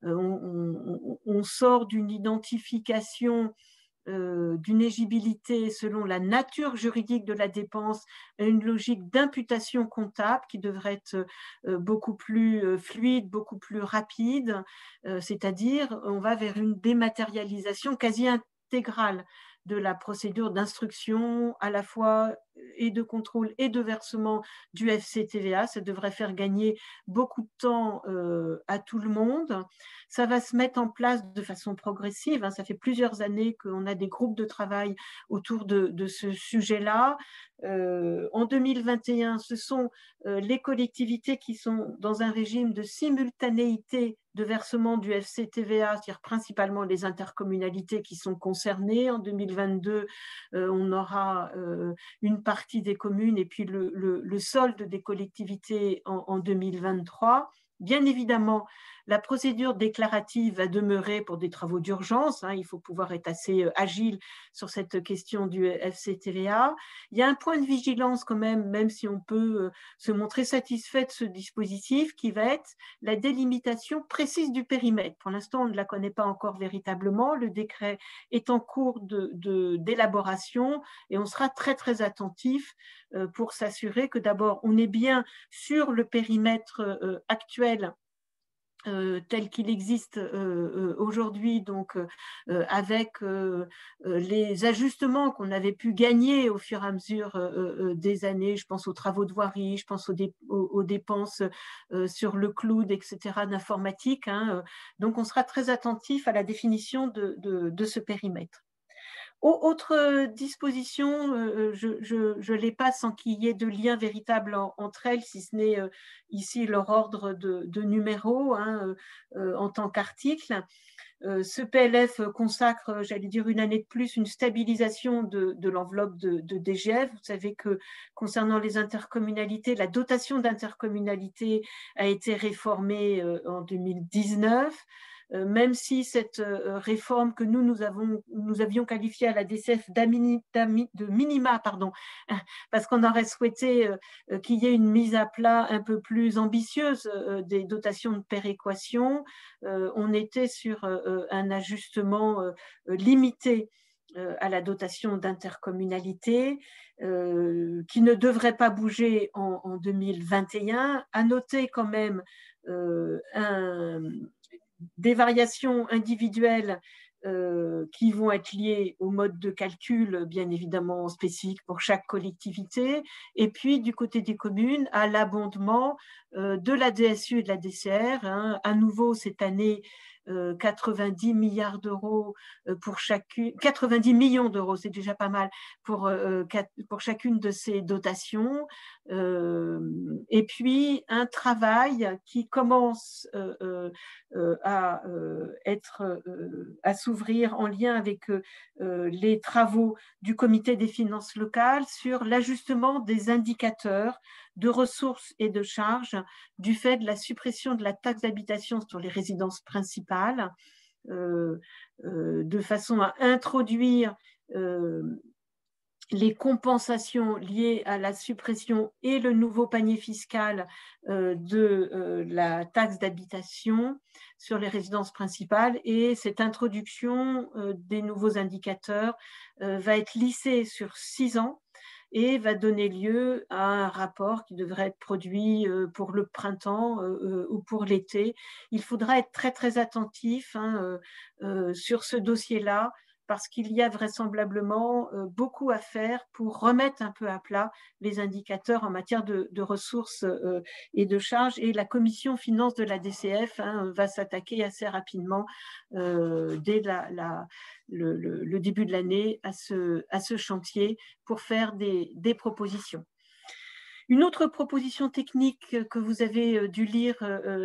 Speaker 3: On sort d'une identification d'une éligibilité selon la nature juridique de la dépense à une logique d'imputation comptable qui devrait être beaucoup plus fluide, beaucoup plus rapide, c'est-à-dire on va vers une dématérialisation quasi intégrale de la procédure d'instruction à la fois et de contrôle et de versement du FCTVA. Ça devrait faire gagner beaucoup de temps à tout le monde. Ça va se mettre en place de façon progressive. Ça fait plusieurs années qu'on a des groupes de travail autour de ce sujet-là. En 2021, ce sont les collectivités qui sont dans un régime de simultanéité de versement du FCTVA, c'est-à-dire principalement les intercommunalités qui sont concernées. En 2022, on aura une partie des communes et puis le solde des collectivités en 2023. Bien évidemment, la procédure déclarative va demeurer pour des travaux d'urgence. Il faut pouvoir être assez agile sur cette question du FCTVA. Il y a un point de vigilance quand même si on peut se montrer satisfait de ce dispositif, qui va être la délimitation précise du périmètre. Pour l'instant, on ne la connaît pas encore véritablement. Le décret est en cours d'élaboration et on sera très, très attentif pour s'assurer que d'abord, on est bien sur le périmètre actuel tel qu'il existe aujourd'hui, donc avec les ajustements qu'on avait pu gagner au fur et à mesure des années. Je pense aux travaux de voirie, je pense aux dépenses sur le cloud, etc., d'informatique. Donc, on sera très attentif à la définition de ce périmètre. Autre disposition, je les passe sans qu'il y ait de lien véritable entre elles, si ce n'est ici leur ordre de numéro en tant qu'article. Ce PLF consacre, j'allais dire, une année de plus, une stabilisation de l'enveloppe de DGF. Vous savez que concernant les intercommunalités, la dotation d'intercommunalité a été réformée en 2019. Même si cette réforme que nous avions qualifiée à la DCF de minima, parce qu'on aurait souhaité qu'il y ait une mise à plat un peu plus ambitieuse des dotations de péréquation, on était sur un ajustement limité à la dotation d'intercommunalité qui ne devrait pas bouger en 2021. À noter quand même des variations individuelles qui vont être liés au mode de calcul, bien évidemment spécifique pour chaque collectivité, et puis du côté des communes, à l'abondement de la DSU et de la DCR. Hein. À nouveau, cette année, 90 milliards d'euros pour chacune, 90 millions d'euros, c'est déjà pas mal pour chacune de ces dotations. Et puis un travail qui commence à s'ouvrir en lien avec les travaux du comité des finances locales sur l'ajustement des indicateurs de ressources et de charges du fait de la suppression de la taxe d'habitation sur les résidences principales, de façon à introduire les compensations liées à la suppression et le nouveau panier fiscal de la taxe d'habitation sur les résidences principales. Et cette introduction des nouveaux indicateurs va être lissée sur 6 ans et va donner lieu à un rapport qui devrait être produit pour le printemps ou pour l'été. Il faudra être très, très attentif sur ce dossier-là, parce qu'il y a vraisemblablement beaucoup à faire pour remettre un peu à plat les indicateurs en matière de ressources et de charges. Et la commission finances de la DCF va s'attaquer assez rapidement dès le début de l'année à ce chantier pour faire des propositions. Une autre proposition technique que vous avez dû lire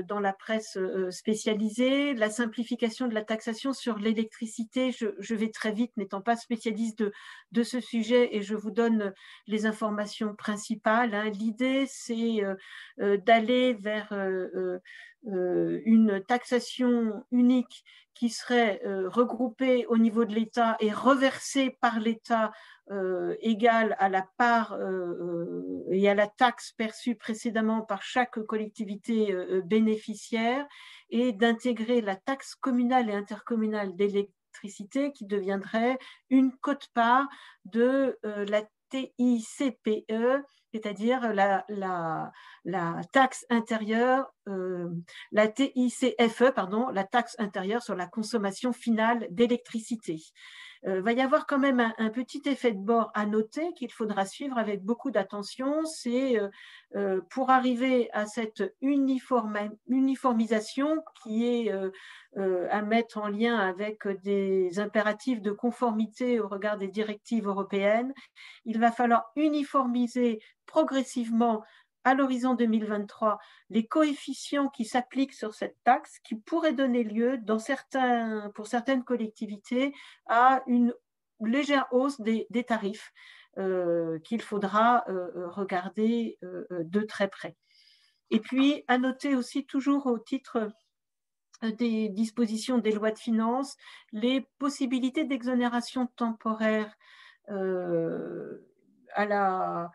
Speaker 3: dans la presse spécialisée, la simplification de la taxation sur l'électricité. Je vais très vite, n'étant pas spécialiste de ce sujet, et je vous donne les informations principales. Hein. L'idée, c'est d'aller vers une taxation unique qui serait regroupée au niveau de l'État et reversée par l'État égale à la part et à la taxe perçue précédemment par chaque collectivité bénéficiaire, et d'intégrer la taxe communale et intercommunale d'électricité qui deviendrait une quote-part de la TICPE, c'est-à-dire la taxe intérieure, la TICFE, pardon, la taxe intérieure sur la consommation finale d'électricité. Va y avoir quand même un petit effet de bord à noter qu'il faudra suivre avec beaucoup d'attention. C'est pour arriver à cette uniformisation qui est à mettre en lien avec des impératifs de conformité au regard des directives européennes, il va falloir uniformiser progressivement à l'horizon 2023 les coefficients qui s'appliquent sur cette taxe, qui pourraient donner lieu, pour certaines collectivités, à une légère hausse des tarifs qu'il faudra regarder de très près. Et puis, à noter aussi, toujours au titre des dispositions des lois de finances, les possibilités d'exonération temporaire à la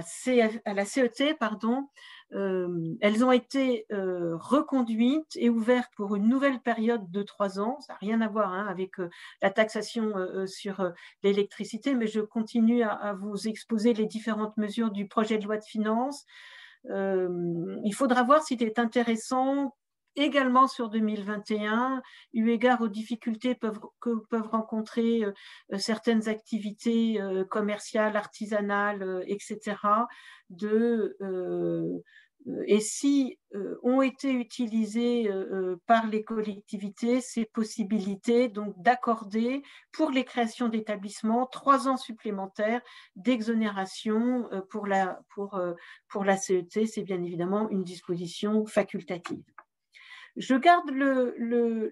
Speaker 3: CET, pardon, elles ont été reconduites et ouvertes pour une nouvelle période de 3 ans. Ça n'a rien à voir avec la taxation sur l'électricité, mais je continue à vous exposer les différentes mesures du projet de loi de finances. Il faudra voir s'il est intéressant également sur 2021, eu égard aux difficultés que peuvent rencontrer certaines activités commerciales, artisanales, etc., et si ont été utilisées par les collectivités ces possibilités donc d'accorder pour les créations d'établissements 3 ans supplémentaires d'exonération pour la CET. C'est bien évidemment une disposition facultative. Je garde le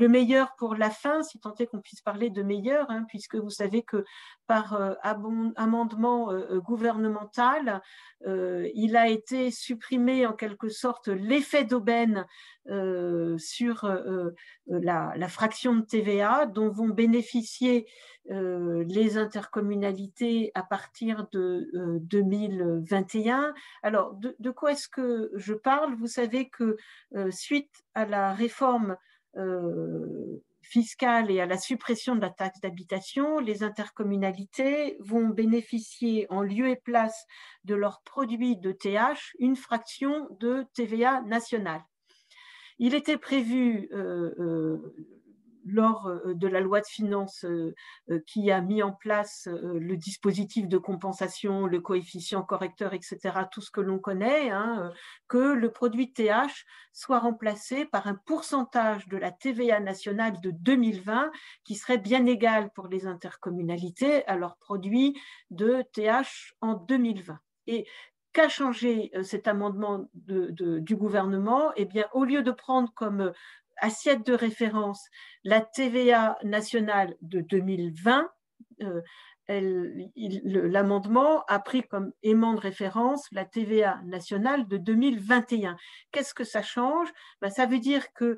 Speaker 3: meilleur pour la fin, si tant est qu'on puisse parler de meilleur, puisque vous savez que par amendement gouvernemental, il a été supprimé en quelque sorte l'effet d'aubaine sur la fraction de TVA dont vont bénéficier les intercommunalités à partir de 2021. Alors, de quoi est-ce que je parle? Vous savez que suite à la réforme fiscale et à la suppression de la taxe d'habitation, les intercommunalités vont bénéficier en lieu et place de leur produit de TH une fraction de TVA nationale. Il était prévu lors de la loi de finances qui a mis en place le dispositif de compensation, le coefficient correcteur, etc., tout ce que l'on connaît, hein, que le produit TH soit remplacé par un pourcentage de la TVA nationale de 2020 qui serait bien égal pour les intercommunalités à leur produit de TH en 2020. Et qu'a changé cet amendement du gouvernement? Eh bien, au lieu de prendre comme assiette de référence la TVA nationale de 2020, l'amendement a pris comme aimant de référence la TVA nationale de 2021. Qu'est-ce que ça change? Ben, ça veut dire qu'il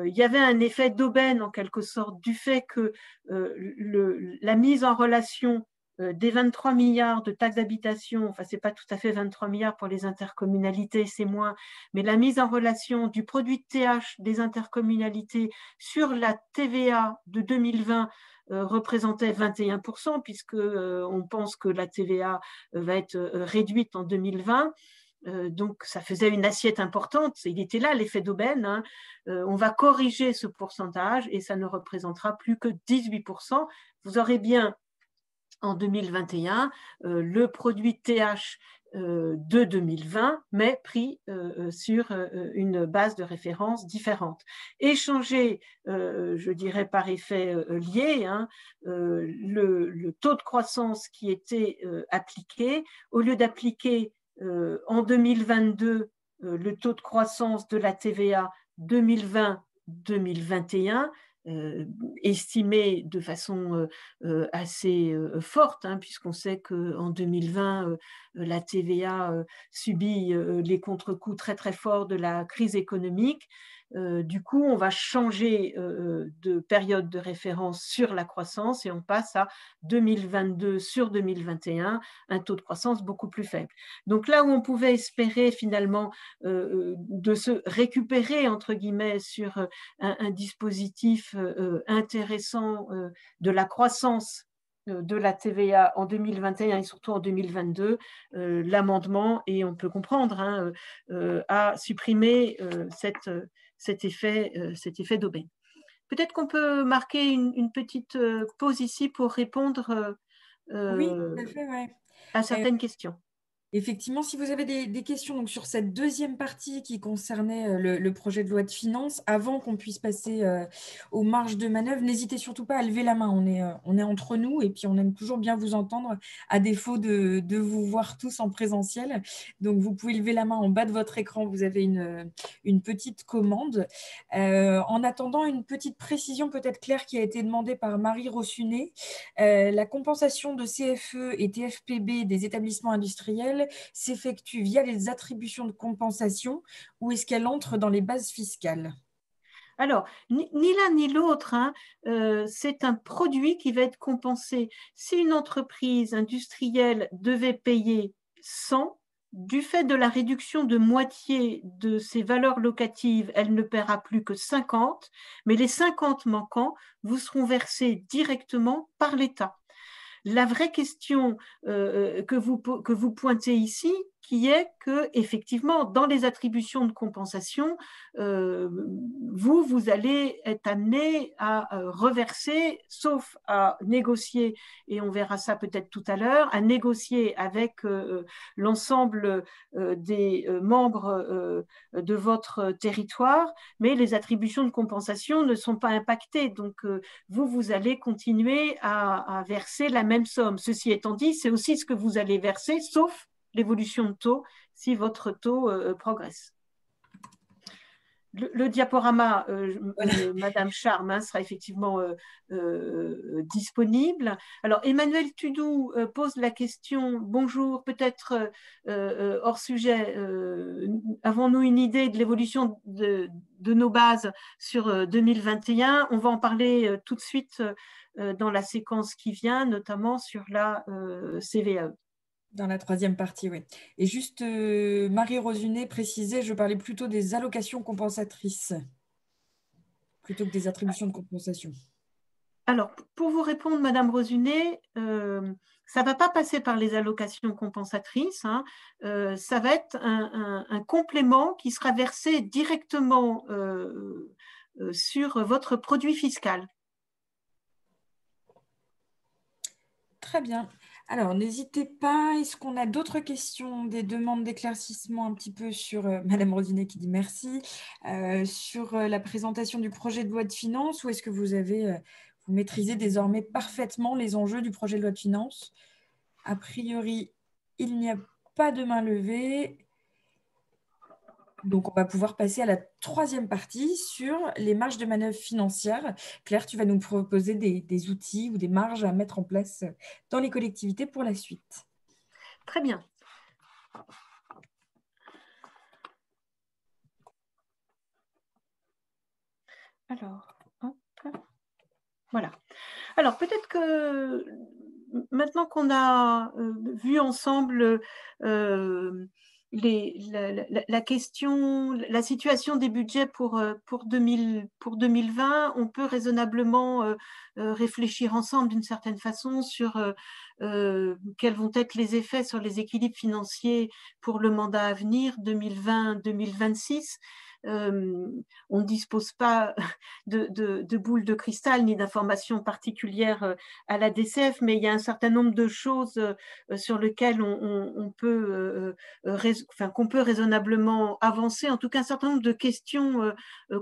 Speaker 3: y avait un effet d'aubaine en quelque sorte du fait que la mise en relation des 23 milliards de taxes d'habitation, enfin, ce n'est pas tout à fait 23 milliards pour les intercommunalités, c'est moins, mais la mise en relation du produit de TH des intercommunalités sur la TVA de 2020 représentait 21%, puisqu'on pense que la TVA va être réduite en 2020. Donc, ça faisait une assiette importante. Il était là, l'effet d'aubaine. Hein. On va corriger ce pourcentage et ça ne représentera plus que 18%. Vous aurez bien en 2021 le produit TH de 2020, mais pris sur une base de référence différente. Échanger, je dirais par effet lié, hein, le taux de croissance qui était appliqué, au lieu d'appliquer en 2022 le taux de croissance de la TVA 2020-2021, estimé de façon assez forte, hein, puisqu'on sait qu'en 2020, la TVA subit les contre-coups très très forts de la crise économique. Du coup, on va changer de période de référence sur la croissance et on passe à 2022 sur 2021, un taux de croissance beaucoup plus faible. Donc là où on pouvait espérer finalement de se récupérer, entre guillemets, sur un dispositif intéressant de la croissance de la TVA en 2021 et surtout en 2022, l'amendement, et on peut comprendre, hein, a supprimé cet effet d'aubaine. Peut-être qu'on peut marquer une petite pause ici pour répondre
Speaker 1: Oui, tout à fait, ouais.
Speaker 3: à certaines questions.
Speaker 1: Effectivement, si vous avez des questions donc, sur cette deuxième partie qui concernait le projet de loi de finances, avant qu'on puisse passer aux marges de manœuvre, n'hésitez surtout pas à lever la main. On est entre nous et puis on aime toujours bien vous entendre, à défaut de vous voir tous en présentiel. Donc, vous pouvez lever la main en bas de votre écran. Vous avez une petite commande. En attendant, une petite précision peut-être claire qui a été demandée par Marie Rossunet. La compensation de CFE et TFPB des établissements industriels s'effectue via les attributions de compensation ou est-ce qu'elle entre dans les bases fiscales?
Speaker 3: Alors, ni l'un ni l'autre, hein, c'est un produit qui va être compensé. Si une entreprise industrielle devait payer 100, du fait de la réduction de moitié de ses valeurs locatives, elle ne paiera plus que 50, mais les 50 manquants vous seront versés directement par l'État. La vraie question que vous pointez ici, qui est que effectivement, dans les attributions de compensation, vous allez être amené à reverser, sauf à négocier, et on verra ça peut-être tout à l'heure, à négocier avec l'ensemble des membres de votre territoire, mais les attributions de compensation ne sont pas impactées. Donc, vous allez continuer à verser la même somme. Ceci étant dit, c'est aussi ce que vous allez verser, sauf l'évolution de taux, si votre taux progresse. Le diaporama, Madame Charme, hein, sera effectivement disponible. Alors, Emmanuel Tudou pose la question, bonjour, peut-être hors sujet, avons-nous une idée de l'évolution de nos bases sur 2021? On va en parler tout de suite dans la séquence qui vient, notamment sur la CVAE.
Speaker 1: Dans la troisième partie, oui. Et juste, Marie Rosunet précisait, je parlais plutôt des allocations compensatrices, plutôt que des attributions de compensation.
Speaker 3: Alors, pour vous répondre, Madame Rosunet, ça ne va pas passer par les allocations compensatrices, hein. Ça va être un complément qui sera versé directement sur votre produit fiscal.
Speaker 1: Très bien. Alors, n'hésitez pas. Est-ce qu'on a d'autres questions, des demandes d'éclaircissement un petit peu sur, Madame Rosinet qui dit merci, sur la présentation du projet de loi de finances, ou est-ce que vous maîtrisez désormais parfaitement les enjeux du projet de loi de finances? A priori, il n'y a pas de main levée. Donc, on va pouvoir passer à la troisième partie sur les marges de manœuvre financières. Claire, tu vas nous proposer des outils ou des marges à mettre en place dans les collectivités pour la suite.
Speaker 3: Très bien. Alors, hop. Voilà. Alors, peut-être que maintenant qu'on a vu ensemble la question, la situation des budgets pour 2020, on peut raisonnablement réfléchir ensemble d'une certaine façon sur quels vont être les effets sur les équilibres financiers pour le mandat à venir 2020-2026. On ne dispose pas de boules de cristal ni d'informations particulières à la DCF, mais il y a un certain nombre de choses sur lesquelles on peut, qu'on peut raisonnablement avancer, en tout cas un certain nombre de questions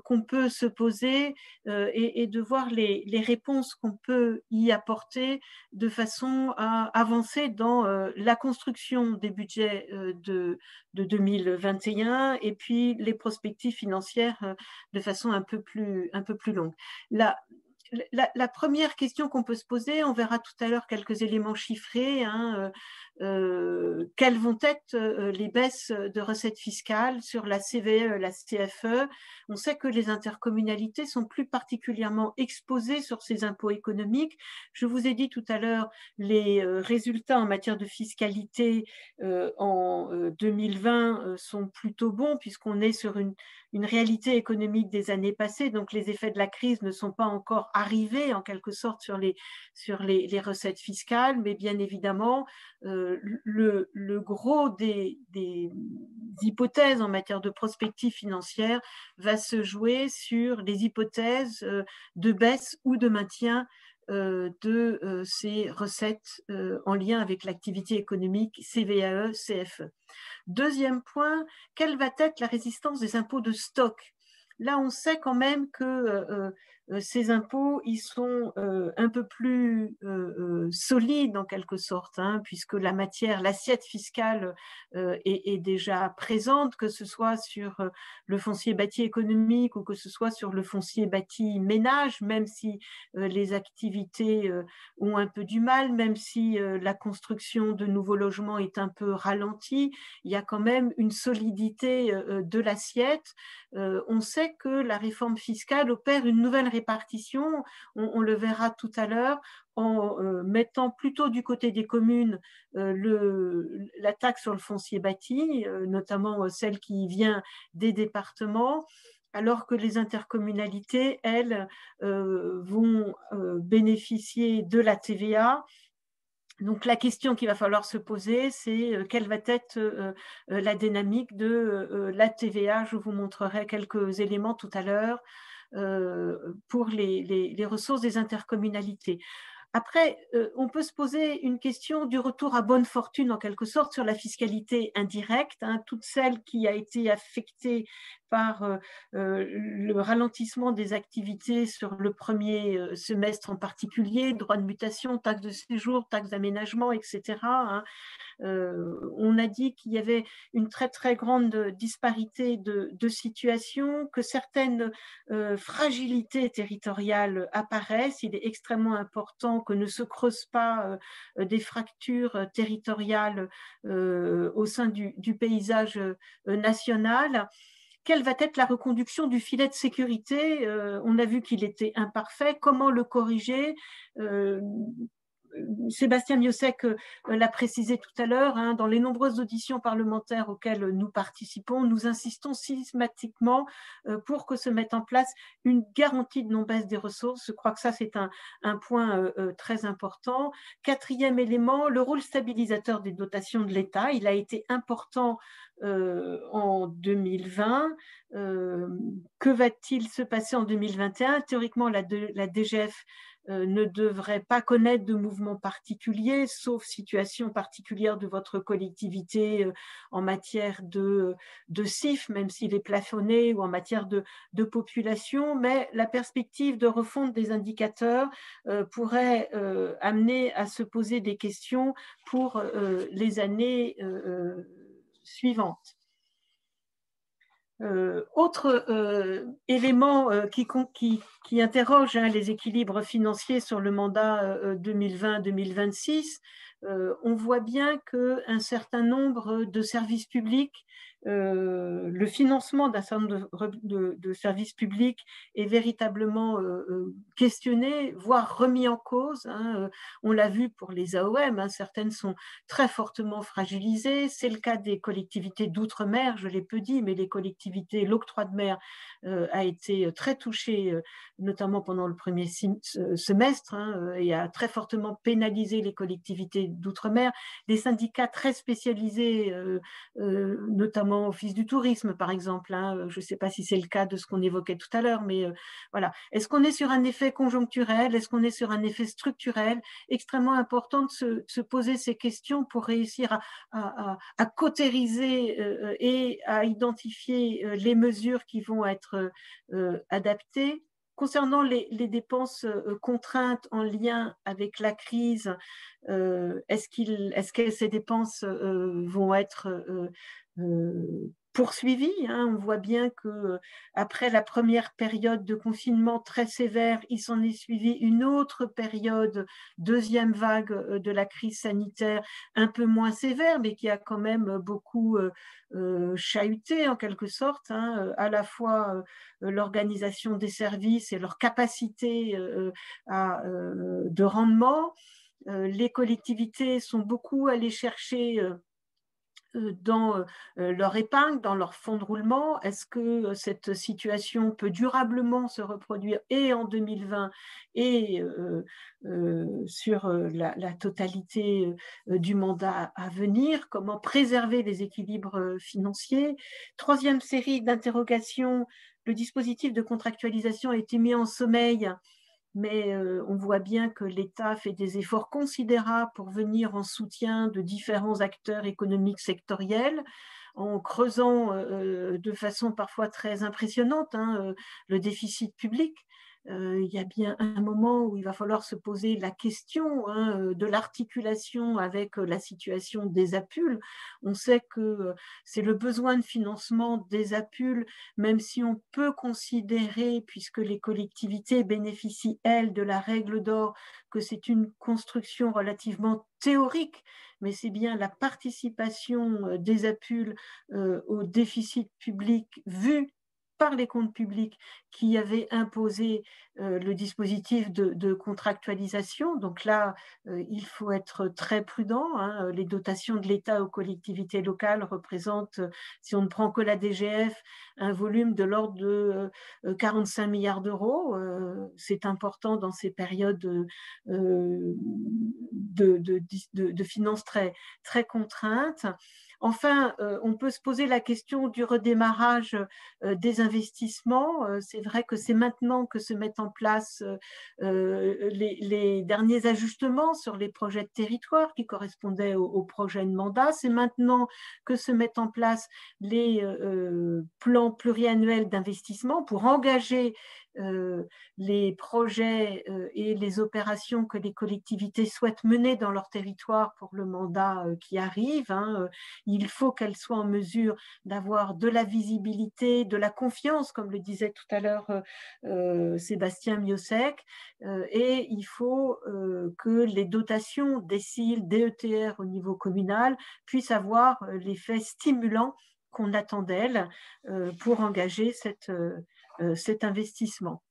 Speaker 3: qu'on peut se poser et de voir les réponses qu'on peut y apporter de façon à avancer dans la construction des budgets de 2021 et puis les perspectives financières de façon un peu plus longue. La première question qu'on peut se poser, on verra tout à l'heure quelques éléments chiffrés, hein, quelles vont être les baisses de recettes fiscales sur la CVE, la CFE. On sait que les intercommunalités sont plus particulièrement exposées sur ces impôts économiques. Je vous ai dit tout à l'heure les résultats en matière de fiscalité en 2020 sont plutôt bons puisqu'on est sur une réalité économique des années passées, donc les effets de la crise ne sont pas encore arrivés en quelque sorte sur les recettes fiscales, mais bien évidemment, le gros des hypothèses en matière de prospective financière va se jouer sur les hypothèses de baisse ou de maintien de ces recettes en lien avec l'activité économique CVAE, CFE. Deuxième point, quelle va être la résistance des impôts de stock? Là, on sait quand même que ces impôts, ils sont un peu plus solides en quelque sorte, hein, puisque la matière, l'assiette fiscale est déjà présente, que ce soit sur le foncier bâti économique ou que ce soit sur le foncier bâti ménage, même si les activités ont un peu du mal, même si la construction de nouveaux logements est un peu ralentie, il y a quand même une solidité de l'assiette. On sait que la réforme fiscale opère une nouvelle répartition, on le verra tout à l'heure, en mettant plutôt du côté des communes la taxe sur le foncier bâti, notamment celle qui vient des départements, alors que les intercommunalités, elles, vont bénéficier de la TVA. Donc, la question qu'il va falloir se poser, c'est quelle va être la dynamique de la TVA. Je vous montrerai quelques éléments tout à l'heure pour les ressources des intercommunalités. Après, on peut se poser une question du retour à bonne fortune, en quelque sorte, sur la fiscalité indirecte, hein, toute celle qui a été affectée par le ralentissement des activités sur le premier semestre en particulier, droit de mutation, taxe de séjour, taxe d'aménagement, etc. Hein. On a dit qu'il y avait une très très grande disparité de situations, que certaines fragilités territoriales apparaissent. Il est extrêmement important que ne se creusent pas des fractures territoriales au sein du paysage national. Quelle va être la reconduction du filet de sécurité? On a vu qu'il était imparfait. Comment le corriger? Sébastien Miosek l'a précisé tout à l'heure, hein, dans les nombreuses auditions parlementaires auxquelles nous participons, nous insistons systématiquement pour que se mette en place une garantie de non-baisse des ressources. Je crois que ça, c'est un point très important. Quatrième élément, le rôle stabilisateur des dotations de l'État. Il a été important en 2020. Que va-t-il se passer en 2021? Théoriquement, la DGF ne devrait pas connaître de mouvement particulier, sauf situation particulière de votre collectivité en matière de CIF, même s'il est plafonné, ou en matière de population. Mais la perspective de refonte des indicateurs pourrait amener à se poser des questions pour les années suivantes. Autre élément qui interroge les équilibres financiers sur le mandat 2020-2026, on voit bien qu'un certain nombre de services publics, le financement d'un certain nombre de services publics est véritablement questionné, voire remis en cause. Hein. On l'a vu pour les AOM, hein, certaines sont très fortement fragilisées. C'est le cas des collectivités d'outre-mer, je l'ai peu dit, mais les collectivités, l'octroi de mer a été très touché, notamment pendant le premier semestre, hein, et a très fortement pénalisé les collectivités d'outre-mer. Les syndicats très spécialisés, notamment Office du tourisme, par exemple. Hein. Je ne sais pas si c'est le cas de ce qu'on évoquait tout à l'heure, mais voilà. Est-ce qu'on est sur un effet conjoncturel? Est-ce qu'on est sur un effet structurel? Extrêmement important de se poser ces questions pour réussir à cautériser et à identifier les mesures qui vont être adaptées. Concernant les dépenses contraintes en lien avec la crise, est-ce que ces dépenses vont être poursuivies, hein? On voit bien que après la première période de confinement très sévère, il s'en est suivi une autre période, deuxième vague de la crise sanitaire, un peu moins sévère, mais qui a quand même beaucoup chahuté en quelque sorte, hein, à la fois l'organisation des services et leur capacité de rendement. Les collectivités sont beaucoup allées chercher dans leur épargne, dans leur fonds de roulement. Est-ce que cette situation peut durablement se reproduire et en 2020 et sur la totalité du mandat à venir? Comment préserver les équilibres financiers? Troisième série d'interrogations, le dispositif de contractualisation a été mis en sommeil, mais on voit bien que l'État fait des efforts considérables pour venir en soutien de différents acteurs économiques sectoriels, en creusant de façon parfois très impressionnante, hein, le déficit public. Il y a bien un moment où il va falloir se poser la question, hein, de l'articulation avec la situation des APUL. On sait que c'est le besoin de financement des APUL, même si on peut considérer, puisque les collectivités bénéficient, elles, de la règle d'or, que c'est une construction relativement théorique, mais c'est bien la participation des APUL au déficit public vu par les comptes publics qui avaient imposé le dispositif de contractualisation. Donc là, il faut être très prudent. Hein. Les dotations de l'État aux collectivités locales représentent, si on ne prend que la DGF, un volume de l'ordre de 45 milliards d'euros. C'est important dans ces périodes de finances très, très contraintes. Enfin, on peut se poser la question du redémarrage des investissements. C'est vrai que c'est maintenant que se mettent en place les derniers ajustements sur les projets de territoire qui correspondaient au projet de mandat. C'est maintenant que se mettent en place les plans pluriannuels d'investissement pour engager les projets et les opérations que les collectivités souhaitent mener dans leur territoire pour le mandat qui arrive. Hein. Il faut qu'elles soient en mesure d'avoir de la visibilité, de la confiance, comme le disait tout à l'heure Sébastien Miosek, et il faut que les dotations des CIL, DETR au niveau communal puissent avoir l'effet stimulant qu'on attend d'elles pour engager cet investissement.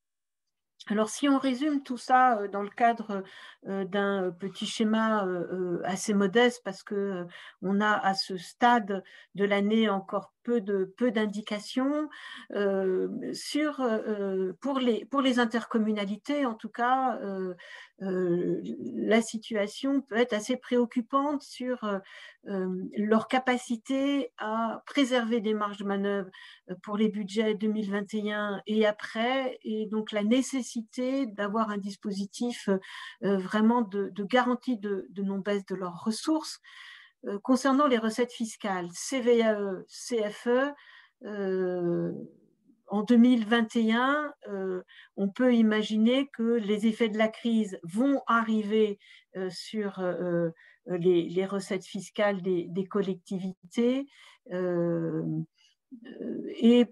Speaker 3: Alors, si on résume tout ça dans le cadre d'un petit schéma assez modeste, parce que on a à ce stade de l'année encore peu d'indications pour les intercommunalités, en tout cas, la situation peut être assez préoccupante sur leur capacité à préserver des marges de manœuvre pour les budgets 2021 et après, et donc la nécessité d'avoir un dispositif vraiment de garantie de non-baisse de leurs ressources. Concernant les recettes fiscales, CVAE, CFE, en 2021, on peut imaginer que les effets de la crise vont arriver sur les recettes fiscales des collectivités et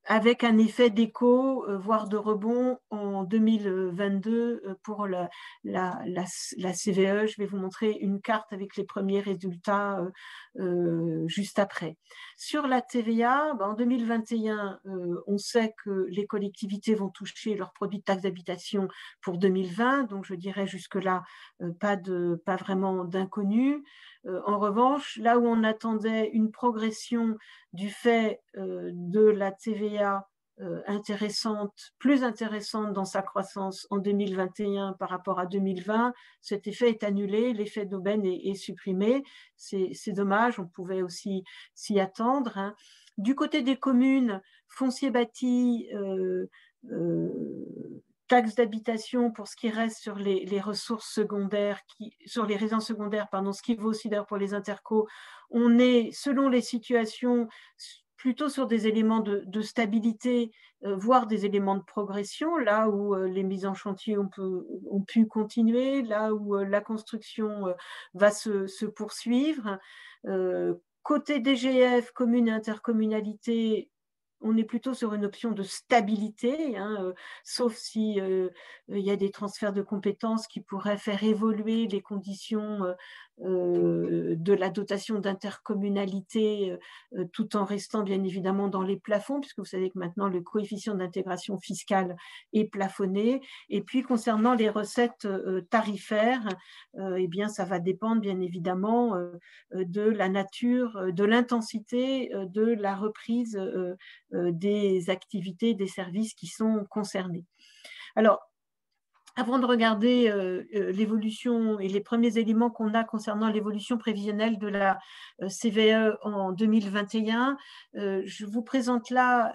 Speaker 3: avec un effet d'écho, voire de rebond en 2022 pour la CVE. Je vais vous montrer une carte avec les premiers résultats juste après. Sur la TVA, en 2021, on sait que les collectivités vont toucher leur produit de taxe d'habitation pour 2020, donc je dirais jusque-là pas vraiment d'inconnu. En revanche, là où on attendait une progression du fait de la TVA plus intéressante dans sa croissance en 2021 par rapport à 2020, cet effet est annulé, l'effet d'aubaine est supprimé. C'est dommage, on pouvait aussi s'y attendre, hein. Du côté des communes, foncier bâti, taxe d'habitation pour ce qui reste sur les ressources secondaires, sur les résidences secondaires, pardon, ce qui vaut aussi d'ailleurs pour les intercos, on est, selon les situations, plutôt sur des éléments de stabilité, voire des éléments de progression, là où les mises en chantier ont pu continuer, là où la construction va se poursuivre. Côté DGF, communes et intercommunalités, on est plutôt sur une option de stabilité, hein, sauf si il y a des transferts de compétences qui pourraient faire évoluer les conditions de la dotation d'intercommunalité tout en restant bien évidemment dans les plafonds, puisque vous savez que maintenant le coefficient d'intégration fiscale est plafonné. Et puis concernant les recettes tarifaires, eh bien ça va dépendre bien évidemment de la nature, de l'intensité de la reprise des activités, des services qui sont concernés. Alors, avant de regarder l'évolution et les premiers éléments qu'on a concernant l'évolution prévisionnelle de la CVE en 2021, je vous présente là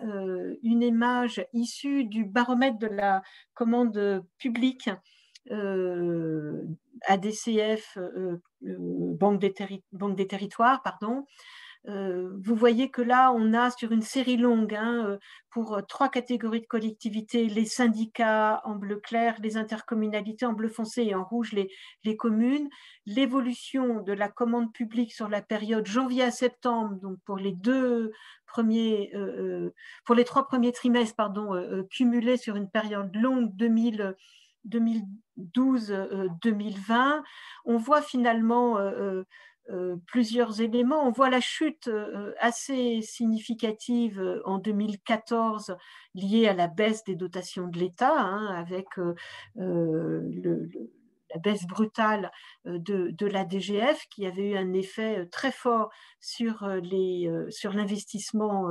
Speaker 3: une image issue du baromètre de la commande publique ADCF, Banque des Territoires, pardon. Vous voyez que là, on a sur une série longue, hein, pour 3 catégories de collectivités, les syndicats en bleu clair, les intercommunalités en bleu foncé et en rouge les communes, l'évolution de la commande publique sur la période janvier à septembre, donc pour les 3 premiers trimestres, pardon, cumulés sur une période longue 2012-2020, on voit finalement plusieurs éléments. On voit la chute assez significative en 2014 liée à la baisse des dotations de l'État, hein, avec la baisse brutale de la DGF qui avait eu un effet très fort sur l'investissement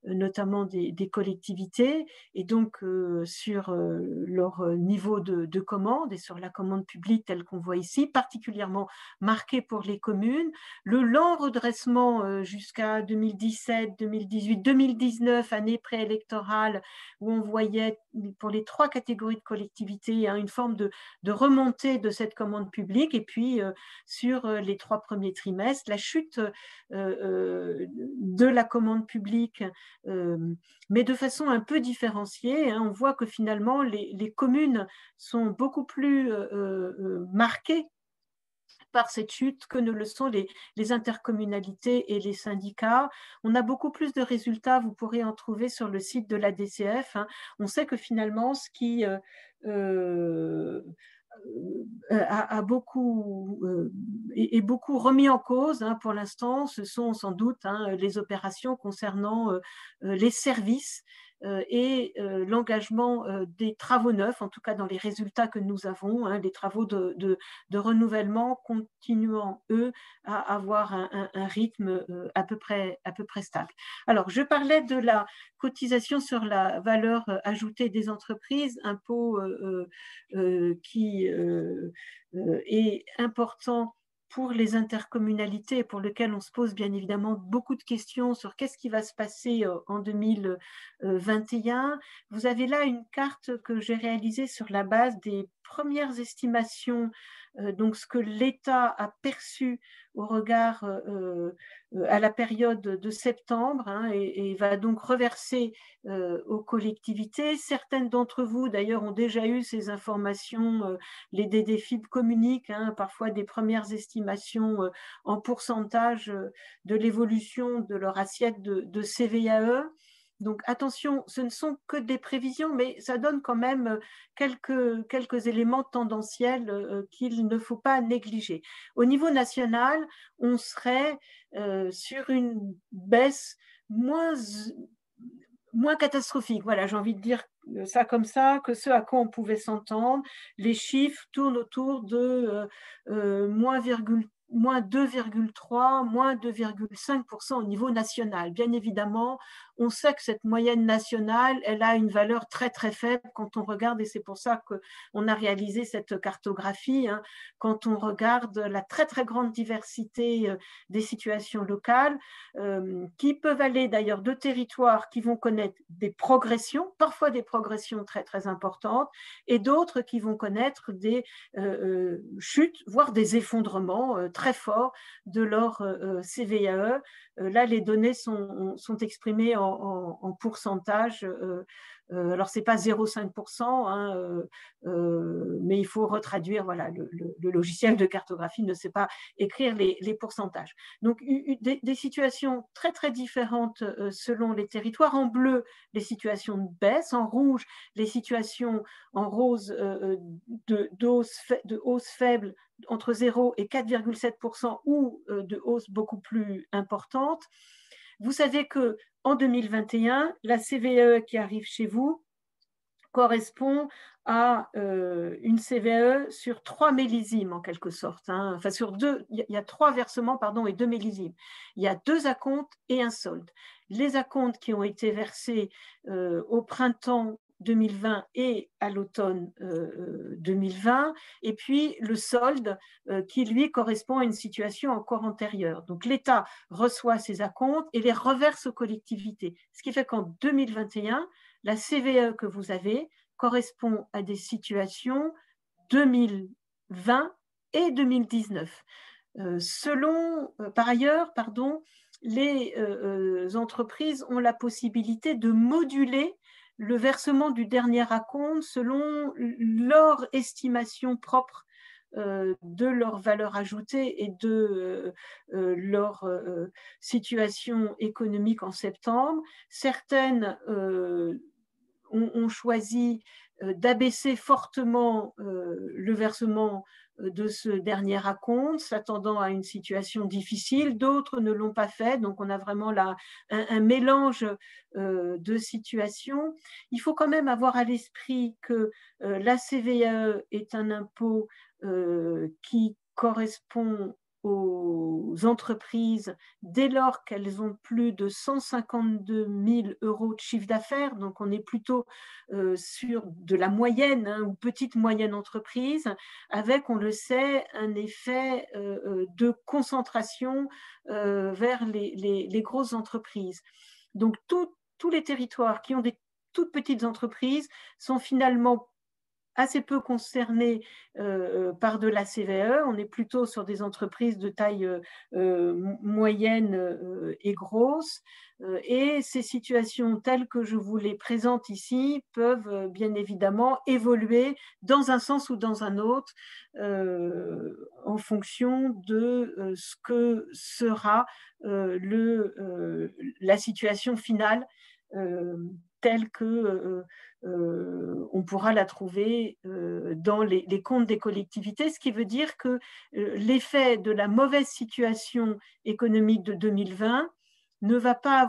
Speaker 3: notamment des collectivités et donc sur leur niveau de commande et sur la commande publique telle qu'on voit ici, particulièrement marquée pour les communes. Le lent redressement jusqu'à 2017, 2018, 2019, année préélectorale, où on voyait pour les 3 catégories de collectivités une forme de remontée de cette commande publique, et puis sur les 3 premiers trimestres, la chute de la commande publique, mais de façon un peu différenciée, hein. On voit que finalement les communes sont beaucoup plus marquées par cette chute que ne le sont les intercommunalités et les syndicats. On a beaucoup plus de résultats, vous pourrez en trouver sur le site de la DCF, hein. On sait que finalement, ce qui est beaucoup remis en cause, hein, pour l'instant, ce sont sans doute, hein, les opérations concernant les services et l'engagement des travaux neufs, en tout cas dans les résultats que nous avons, hein, les travaux de renouvellement continuant, eux, à avoir un rythme à peu près stable. Alors, je parlais de la cotisation sur la valeur ajoutée des entreprises, impôt qui est important pour les intercommunalités, pour lequel on se pose bien évidemment beaucoup de questions sur qu'est-ce qui va se passer en 2021. Vous avez là une carte que j'ai réalisée sur la base des premières estimations, donc ce que l'État a perçu au regard à la période de septembre, hein, et va donc reverser aux collectivités. Certaines d'entre vous, d'ailleurs, ont déjà eu ces informations, les DDFiP communiquent, hein, parfois des premières estimations en pourcentage de l'évolution de leur assiette de CVAE. Donc attention, ce ne sont que des prévisions, mais ça donne quand même quelques éléments tendanciels qu'il ne faut pas négliger. Au niveau national, on serait sur une baisse moins catastrophique. Voilà, j'ai envie de dire ça comme ça, que ce à quoi on pouvait s'entendre. Les chiffres tournent autour de moins 2,3, moins 2,5% au niveau national. Bien évidemment, on sait que cette moyenne nationale, elle a une valeur très très faible quand on regarde, et c'est pour ça qu'on a réalisé cette cartographie, hein, quand on regarde la très très grande diversité des situations locales, qui peuvent aller d'ailleurs de territoires qui vont connaître des progressions, parfois des progressions très très importantes, et d'autres qui vont connaître des chutes, voire des effondrements très forts de leur CVAE. Là, les données sont exprimées en pourcentage. Alors, ce n'est pas 0,5%, hein, mais il faut retraduire. Voilà, le logiciel de cartographie ne sait pas écrire les pourcentages. Donc, des situations très, très différentes selon les territoires. En bleu, les situations de baisse. En rouge, les situations en rose de hausse faible entre 0 et 4,7% ou de hausse beaucoup plus importante. Vous savez qu'en 2021, la CVAE qui arrive chez vous correspond à une CVAE sur 3 millésimes en quelque sorte. Hein. Enfin, sur deux, il y a 3 versements et 2 millésimes. Il y a 2 acomptes et un solde. Les acomptes qui ont été versés au printemps 2020 et à l'automne 2020, et puis le solde qui, lui, correspond à une situation encore antérieure. Donc, l'État reçoit ces acomptes et les reverse aux collectivités. Ce qui fait qu'en 2021, la CVAE que vous avez correspond à des situations 2020 et 2019. Par ailleurs, les entreprises ont la possibilité de moduler le versement du dernier acompte selon leur estimation propre de leur valeur ajoutée et de leur situation économique en septembre. Certaines ont choisi d'abaisser fortement le versement de ce dernier acompte, s'attendant à une situation difficile. D'autres ne l'ont pas fait, donc on a vraiment là un mélange de situations. Il faut quand même avoir à l'esprit que la CVAE est un impôt qui correspond aux entreprises dès lors qu'elles ont plus de 152 000 € de chiffre d'affaires. Donc, on est plutôt sur de la moyenne, hein, ou petite moyenne entreprise, avec, on le sait, un effet de concentration vers les grosses entreprises. Donc, tous les territoires qui ont des toutes petites entreprises sont finalement assez peu concernés par de la CVAE. On est plutôt sur des entreprises de taille moyenne et grosse. Et ces situations telles que je vous les présente ici peuvent bien évidemment évoluer dans un sens ou dans un autre en fonction de ce que sera la situation finale telle que on pourra la trouver dans les comptes des collectivités, ce qui veut dire que l'effet de la mauvaise situation économique de 2020 ne va pas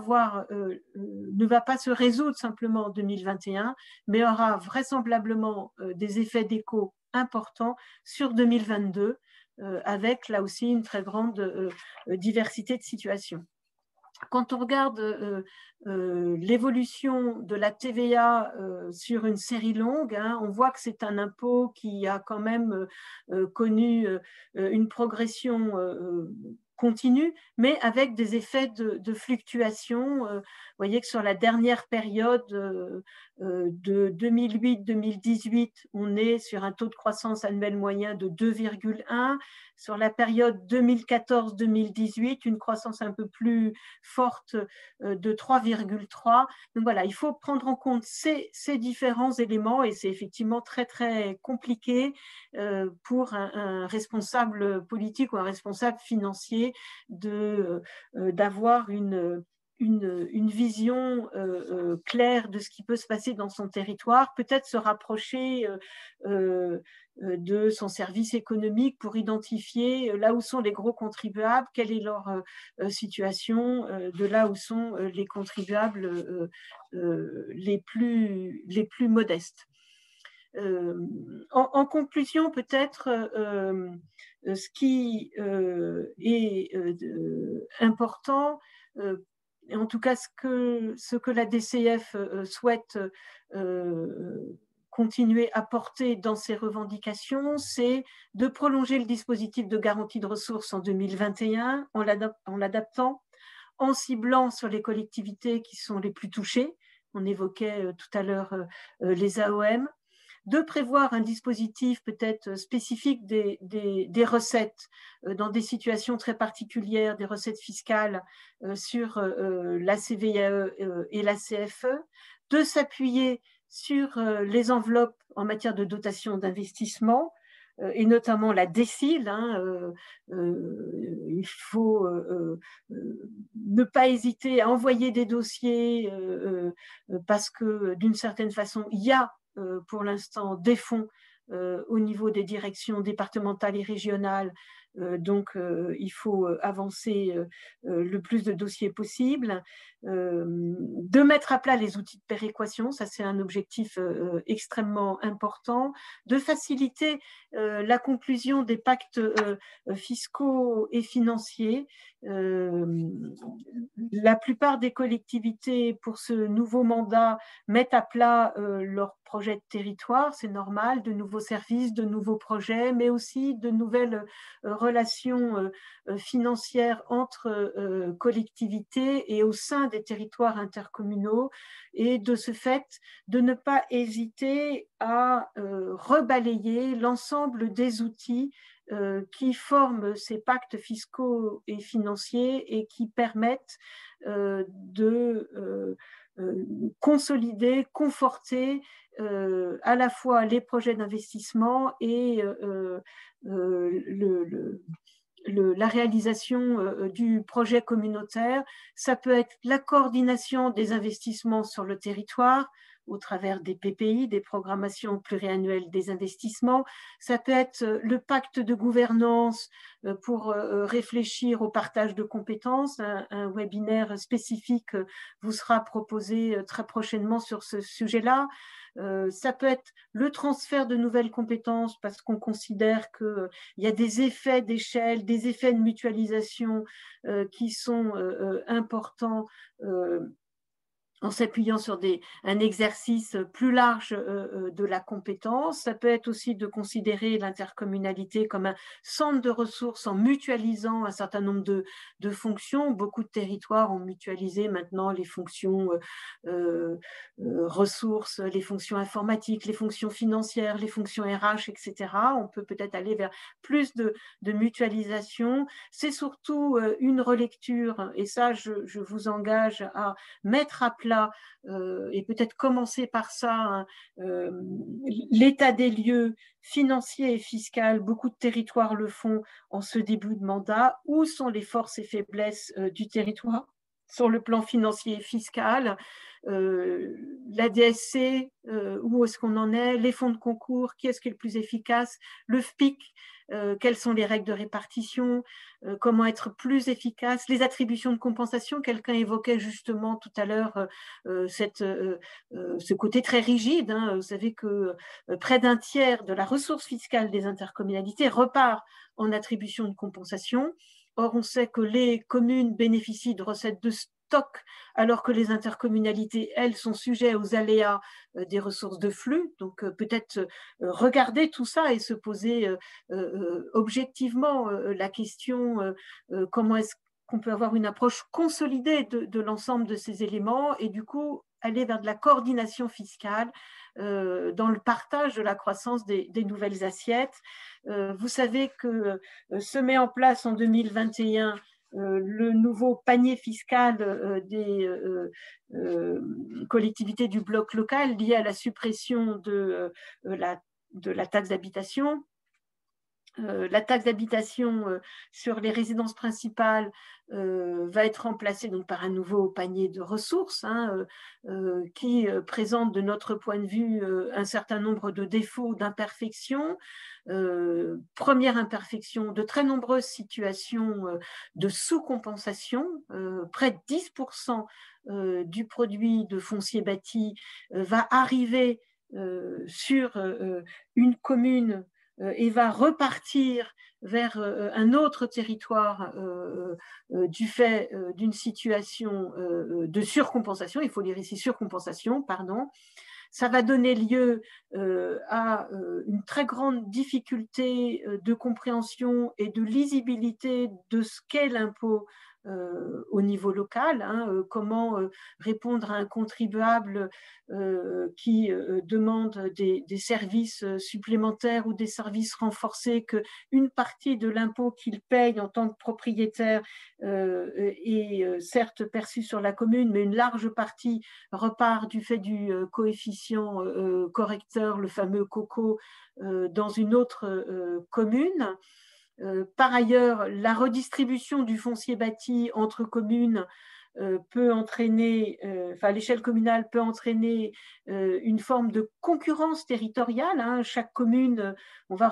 Speaker 3: se résoudre simplement en 2021, mais aura vraisemblablement des effets d'écho importants sur 2022, avec là aussi une très grande diversité de situations. Quand on regarde l'évolution de la TVA sur une série longue, on voit que c'est un impôt qui a quand même connu une progression continue, mais avec des effets de fluctuation. Vous voyez que sur la dernière période de 2008-2018, on est sur un taux de croissance annuel moyen de 2,1. Sur la période 2014-2018, une croissance un peu plus forte de 3,3. Donc voilà, il faut prendre en compte ces différents éléments et c'est effectivement très, très compliqué pour un responsable politique ou un responsable financier d'avoir une vision claire de ce qui peut se passer dans son territoire, peut-être se rapprocher de son service économique pour identifier là où sont les gros contribuables, quelle est leur situation, de là où sont les contribuables les plus modestes. En conclusion, peut-être, ce qui est important, en tout cas ce que la DCF souhaite continuer à porter dans ses revendications, c'est de prolonger le dispositif de garantie de ressources en 2021 en l'adaptant, en ciblant sur les collectivités qui sont les plus touchées. On évoquait tout à l'heure les AOM, de prévoir un dispositif peut-être spécifique des recettes dans des situations très particulières, des recettes fiscales sur la CVAE et la CFE, de s'appuyer sur les enveloppes en matière de dotation d'investissement, et notamment la DSIL. Il faut ne pas hésiter à envoyer des dossiers parce que d'une certaine façon, il y a pour l'instant des fonds au niveau des directions départementales et régionales. Donc, il faut avancer le plus de dossiers possible, de mettre à plat les outils de péréquation, ça c'est un objectif extrêmement important, de faciliter la conclusion des pactes fiscaux et financiers. La plupart des collectivités, pour ce nouveau mandat, mettent à plat leurs projets de territoire, c'est normal, de nouveaux services, de nouveaux projets, mais aussi de nouvelles relations financières entre collectivités et au sein des territoires intercommunaux, et de ce fait, de ne pas hésiter à rebalayer l'ensemble des outils qui forment ces pactes fiscaux et financiers et qui permettent de consolider, conforter à la fois les projets d'investissement et la réalisation du projet communautaire. Ça peut être la coordination des investissements sur le territoire au travers des PPI, des programmations pluriannuelles des investissements. Ça peut être le pacte de gouvernance pour réfléchir au partage de compétences. Un webinaire spécifique vous sera proposé très prochainement sur ce sujet-là. Ça peut être le transfert de nouvelles compétences parce qu'on considère qu'il y a des effets d'échelle, des effets de mutualisation qui sont importants en s'appuyant sur un exercice plus large de la compétence. Ça peut être aussi de considérer l'intercommunalité comme un centre de ressources en mutualisant un certain nombre de fonctions. Beaucoup de territoires ont mutualisé maintenant les fonctions ressources, les fonctions informatiques, les fonctions financières, les fonctions RH, etc. On peut peut-être aller vers plus de mutualisation. C'est surtout une relecture, et ça, je vous engage à mettre à plat et peut-être commencer par ça, l'état des lieux financier et fiscal. Beaucoup de territoires le font en ce début de mandat. Où sont les forces et faiblesses du territoire sur le plan financier et fiscal? La DSC, où est-ce qu'on en est? Les fonds de concours, qui est-ce qui est le plus efficace? Le FPIC, quelles sont les règles de répartition, comment être plus efficace, les attributions de compensation. Quelqu'un évoquait justement tout à l'heure ce côté très rigide. Hein. Vous savez que près d'un tiers de la ressource fiscale des intercommunalités repart en attribution de compensation. Or, on sait que les communes bénéficient de recettes de stock, alors que les intercommunalités, elles, sont sujettes aux aléas des ressources de flux. Donc, peut-être regarder tout ça et se poser objectivement la question comment est-ce qu'on peut avoir une approche consolidée de l'ensemble de ces éléments et du coup aller vers de la coordination fiscale dans le partage de la croissance des nouvelles assiettes. Vous savez que se met en place en 2021 le nouveau panier fiscal des collectivités du bloc local lié à la suppression de la taxe d'habitation. La taxe d'habitation sur les résidences principales va être remplacée donc par un nouveau panier de ressources qui présente de notre point de vue un certain nombre de défauts, d'imperfections. Première imperfection, de très nombreuses situations de sous-compensation, près de 10% du produit de foncier bâti va arriver sur une commune et va repartir vers un autre territoire du fait d'une situation de surcompensation, il faut lire ici surcompensation, pardon. Ça va donner lieu à une très grande difficulté de compréhension et de lisibilité de ce qu'est l'impôt au niveau local, comment répondre à un contribuable qui demande des services supplémentaires ou des services renforcés, qu'une partie de l'impôt qu'il paye en tant que propriétaire est certes perçue sur la commune, mais une large partie repart du fait du coefficient correcteur, le fameux COCO, dans une autre commune. Par ailleurs, la redistribution du foncier bâti entre communes peut entraîner, à l'échelle communale, peut entraîner une forme de concurrence territoriale. Chaque commune, on va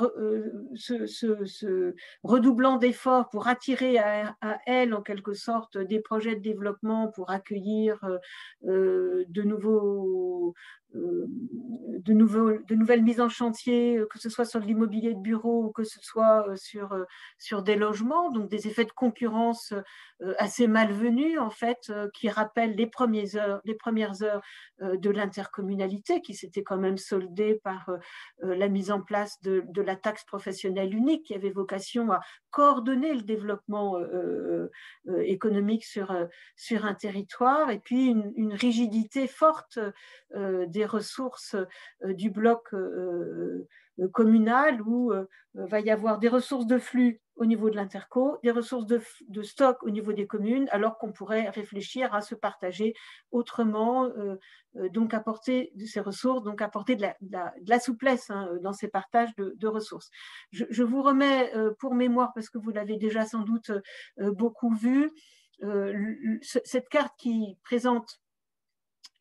Speaker 3: se redoublant d'efforts pour attirer à elle, en quelque sorte, des projets de développement pour accueillir de nouvelles mises en chantier, que ce soit sur de l'immobilier de bureau ou que ce soit sur des logements, donc des effets de concurrence assez malvenus en fait, qui rappellent les premières heures de l'intercommunalité, qui s'était quand même soldée par la mise en place de la taxe professionnelle unique, qui avait vocation à coordonner le développement économique sur un territoire, et puis une rigidité forte des ressources du bloc communal, où va y avoir des ressources de flux au niveau de l'interco, des ressources de stock au niveau des communes, alors qu'on pourrait réfléchir à se partager autrement, donc apporter de ces ressources, donc apporter de la souplesse dans ces partages de ressources. Je vous remets pour mémoire, parce que vous l'avez déjà sans doute beaucoup vu, cette carte qui présente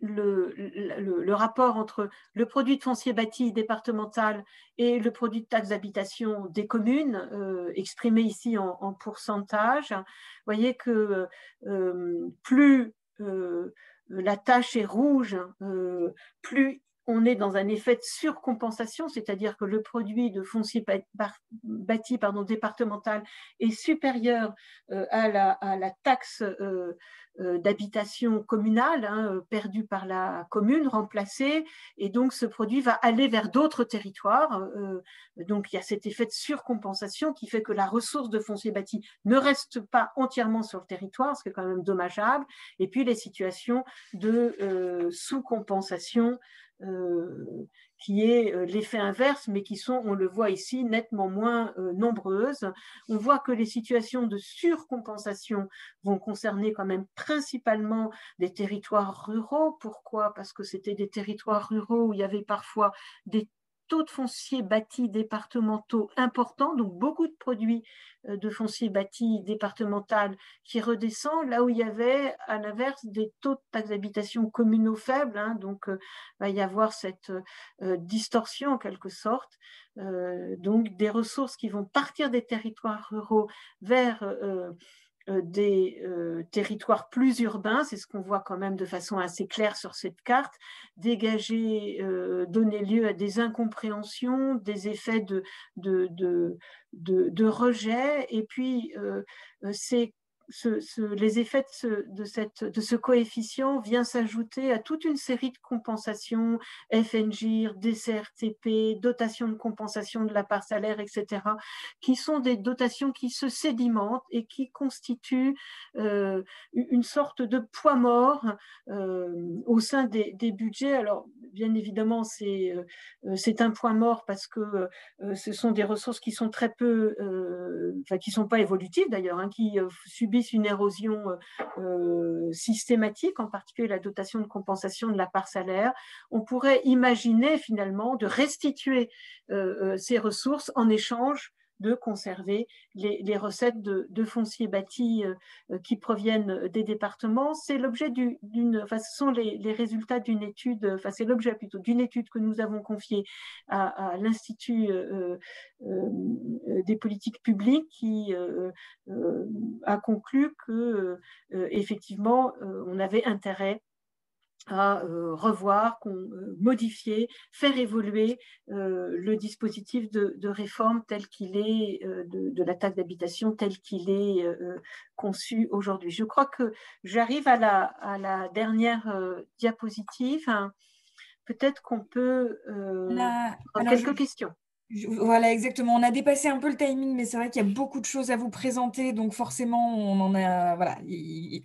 Speaker 3: le rapport entre le produit de foncier bâti départemental et le produit de taxe d'habitation des communes, exprimé ici en pourcentage. Vous voyez que plus la tache est rouge, plus on est dans un effet de surcompensation, c'est-à-dire que le produit de foncier bâti départemental est supérieur à la taxe d'habitation communale perdue par la commune, remplacée, et donc ce produit va aller vers d'autres territoires. Donc il y a cet effet de surcompensation qui fait que la ressource de foncier bâti ne reste pas entièrement sur le territoire, ce qui est quand même dommageable, et puis les situations de sous-compensation qui est l'effet inverse, mais qui sont, on le voit ici, nettement moins nombreuses. On voit que les situations de surcompensation vont concerner quand même principalement des territoires ruraux. Pourquoi? Parce que c'était des territoires ruraux où il y avait parfois des taux de foncier bâti départementaux importants, donc beaucoup de produits de foncier bâti départemental qui redescend, là où il y avait à l'inverse des taux de taxe d'habitation communaux faibles, hein, donc il va y avoir cette distorsion en quelque sorte, donc des ressources qui vont partir des territoires ruraux vers des territoires plus urbains, c'est ce qu'on voit quand même de façon assez claire sur cette carte, dégager, donner lieu à des incompréhensions, des effets de rejet, et puis les effets de ce coefficient viennent s'ajouter à toute une série de compensations, FNGIR, DCRTP, dotation de compensation de la part salaire, etc., qui sont des dotations qui se sédimentent et qui constituent une sorte de poids mort au sein des budgets. Alors, bien évidemment, c'est un point mort parce que ce sont des ressources qui sont très peu, qui ne sont pas évolutives d'ailleurs, hein, qui subissent une érosion systématique, en particulier la dotation de compensation de la part salaire. On pourrait imaginer finalement de restituer ces ressources en échange de conserver les recettes de foncier bâti qui proviennent des départements. C'est l'objet ce sont les résultats d'une étude, c'est l'objet plutôt d'une étude que nous avons confiée à l'Institut des politiques publiques qui a conclu que effectivement on avait intérêt à revoir, modifier, faire évoluer le dispositif de réforme tel qu'il est, de la taxe d'habitation tel qu'il est conçu aujourd'hui. Je crois que j'arrive à la dernière diapositive. Hein. Peut-être qu'on peut quelques questions.
Speaker 1: Voilà, exactement. On a dépassé un peu le timing, mais c'est vrai qu'il y a beaucoup de choses à vous présenter, donc forcément, on en a, voilà,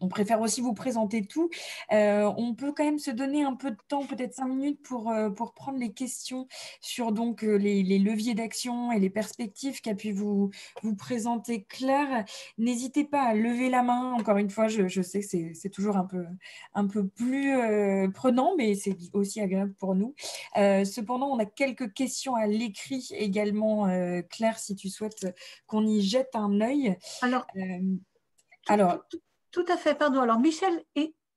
Speaker 1: on préfère aussi vous présenter tout. On peut quand même se donner un peu de temps, peut-être 5 minutes, pour prendre les questions sur donc les leviers d'action et les perspectives qu'a pu vous présenter Claire. N'hésitez pas à lever la main. Encore une fois, je sais que c'est toujours un peu plus prenant, mais c'est aussi agréable pour nous. Cependant, on a quelques questions à l'écrit également, Claire, si tu souhaites qu'on y jette un œil.
Speaker 3: Alors, tout à fait, pardon. Alors, Michel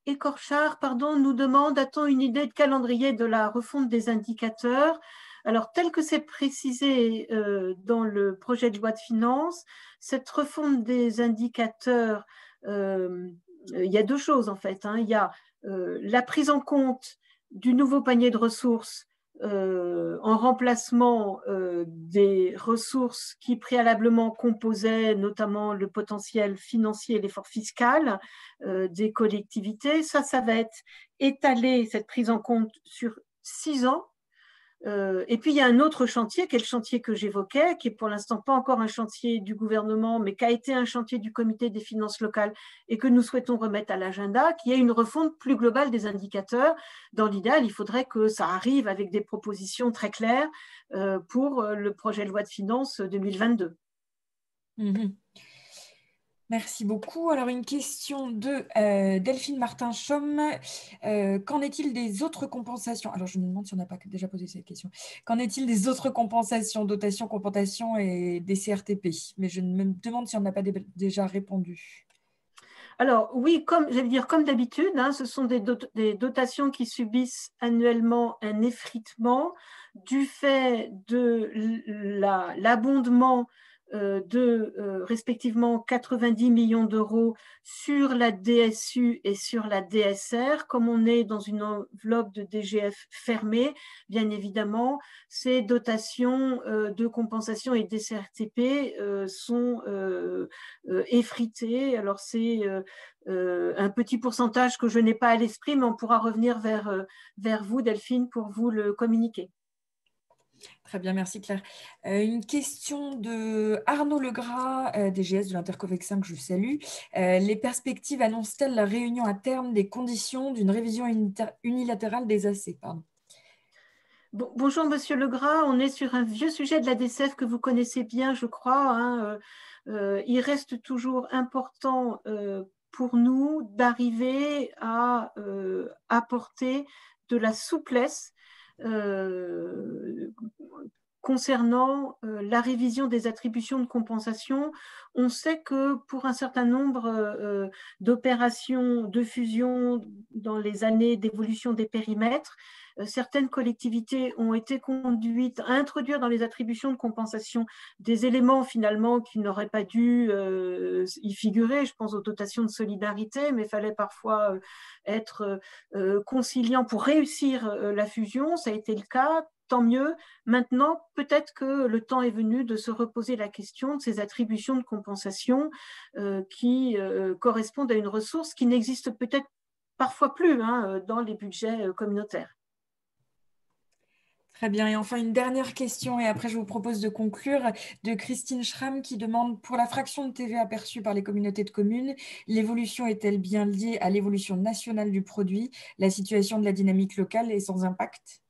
Speaker 3: Écorchard, nous demande, a-t-on une idée de calendrier de la refonte des indicateurs? Alors, tel que c'est précisé dans le projet de loi de finances, cette refonte des indicateurs, il y a deux choses en fait. Hein. Il y a la prise en compte du nouveau panier de ressources en remplacement des ressources qui préalablement composaient notamment le potentiel financier et l'effort fiscal des collectivités. Ça va être étalé, cette prise en compte, sur 6 ans. Et puis, il y a un autre chantier, qui est le chantier que j'évoquais, qui est pour l'instant pas encore un chantier du gouvernement, mais qui a été un chantier du comité des finances locales et que nous souhaitons remettre à l'agenda, qui est une refonte plus globale des indicateurs. Dans l'idéal, il faudrait que ça arrive avec des propositions très claires pour le projet de loi de finances 2022.
Speaker 1: Mmh. Merci beaucoup. Alors, une question de Delphine Martin-Chaume. Qu'en est-il des autres compensations? Alors, je me demande si on n'a pas déjà posé cette question. Qu'en est-il des autres compensations, dotation, compensation et des CRTP? Mais je me demande si on n'a pas déjà répondu.
Speaker 3: Alors oui, comme d'habitude, hein, ce sont des dotations qui subissent annuellement un effritement du fait de l'abondement de respectivement 90 millions d'euros sur la DSU et sur la DSR. Comme on est dans une enveloppe de DGF fermée, bien évidemment, ces dotations de compensation et DCRTP sont effritées. Alors c'est un petit pourcentage que je n'ai pas à l'esprit, mais on pourra revenir vers vous, Delphine, pour vous le communiquer.
Speaker 1: Très bien, merci Claire. Une question de Arnaud Legras, DGS de l'Intercovexin, que je salue. Les perspectives annoncent-elles la réunion à terme des conditions d'une révision unilatérale des AC?
Speaker 3: Bonjour Monsieur Legras, on est sur un vieux sujet de la DCF que vous connaissez bien, je crois. Hein. Il reste toujours important pour nous d'arriver à apporter de la souplesse concernant la révision des attributions de compensation. On sait que pour un certain nombre d'opérations de fusion dans les années d'évolution des périmètres, certaines collectivités ont été conduites à introduire dans les attributions de compensation des éléments finalement qui n'auraient pas dû y figurer. Je pense aux dotations de solidarité, mais il fallait parfois être conciliant pour réussir la fusion. Ça a été le cas. Tant mieux. Maintenant, peut-être que le temps est venu de se reposer la question de ces attributions de compensation qui correspondent à une ressource qui n'existe peut-être parfois plus dans les budgets communautaires.
Speaker 1: Très bien. Et enfin, une dernière question, et après, je vous propose de conclure, de Christine Schramm qui demande, pour la fraction de TVA perçue par les communautés de communes, l'évolution est-elle bien liée à l'évolution nationale du produit? La situation de la dynamique locale est sans impact?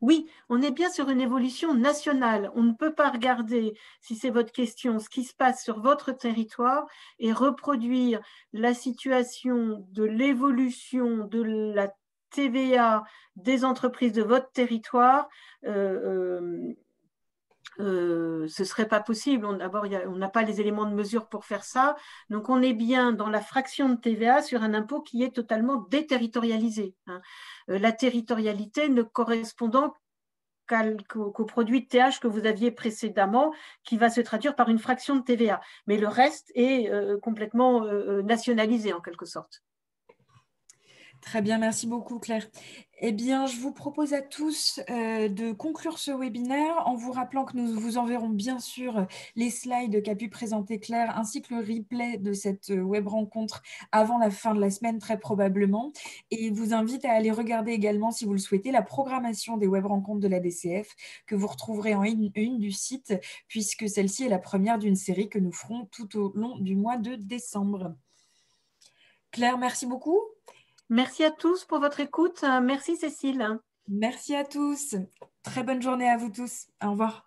Speaker 3: Oui, on est bien sur une évolution nationale. On ne peut pas regarder, si c'est votre question, ce qui se passe sur votre territoire et reproduire la situation de l'évolution de la TVA des entreprises de votre territoire. Ce ne serait pas possible. D'abord, on n'a pas les éléments de mesure pour faire ça. Donc, on est bien dans la fraction de TVA sur un impôt qui est totalement déterritorialisé. La territorialité ne correspondant qu'au produit de TH que vous aviez précédemment, qui va se traduire par une fraction de TVA. Mais le reste est complètement nationalisé en quelque sorte.
Speaker 1: Très bien, merci beaucoup Claire. Eh bien, je vous propose à tous de conclure ce webinaire en vous rappelant que nous vous enverrons bien sûr les slides qu'a pu présenter Claire ainsi que le replay de cette web rencontre avant la fin de la semaine très probablement. Et vous invite à aller regarder également, si vous le souhaitez, la programmation des web rencontres de la DCF que vous retrouverez en une du site puisque celle-ci est la première d'une série que nous ferons tout au long du mois de décembre. Claire, merci beaucoup.
Speaker 3: Merci à tous pour votre écoute. Merci Cécile.
Speaker 1: Merci à tous. Très bonne journée à vous tous. Au revoir.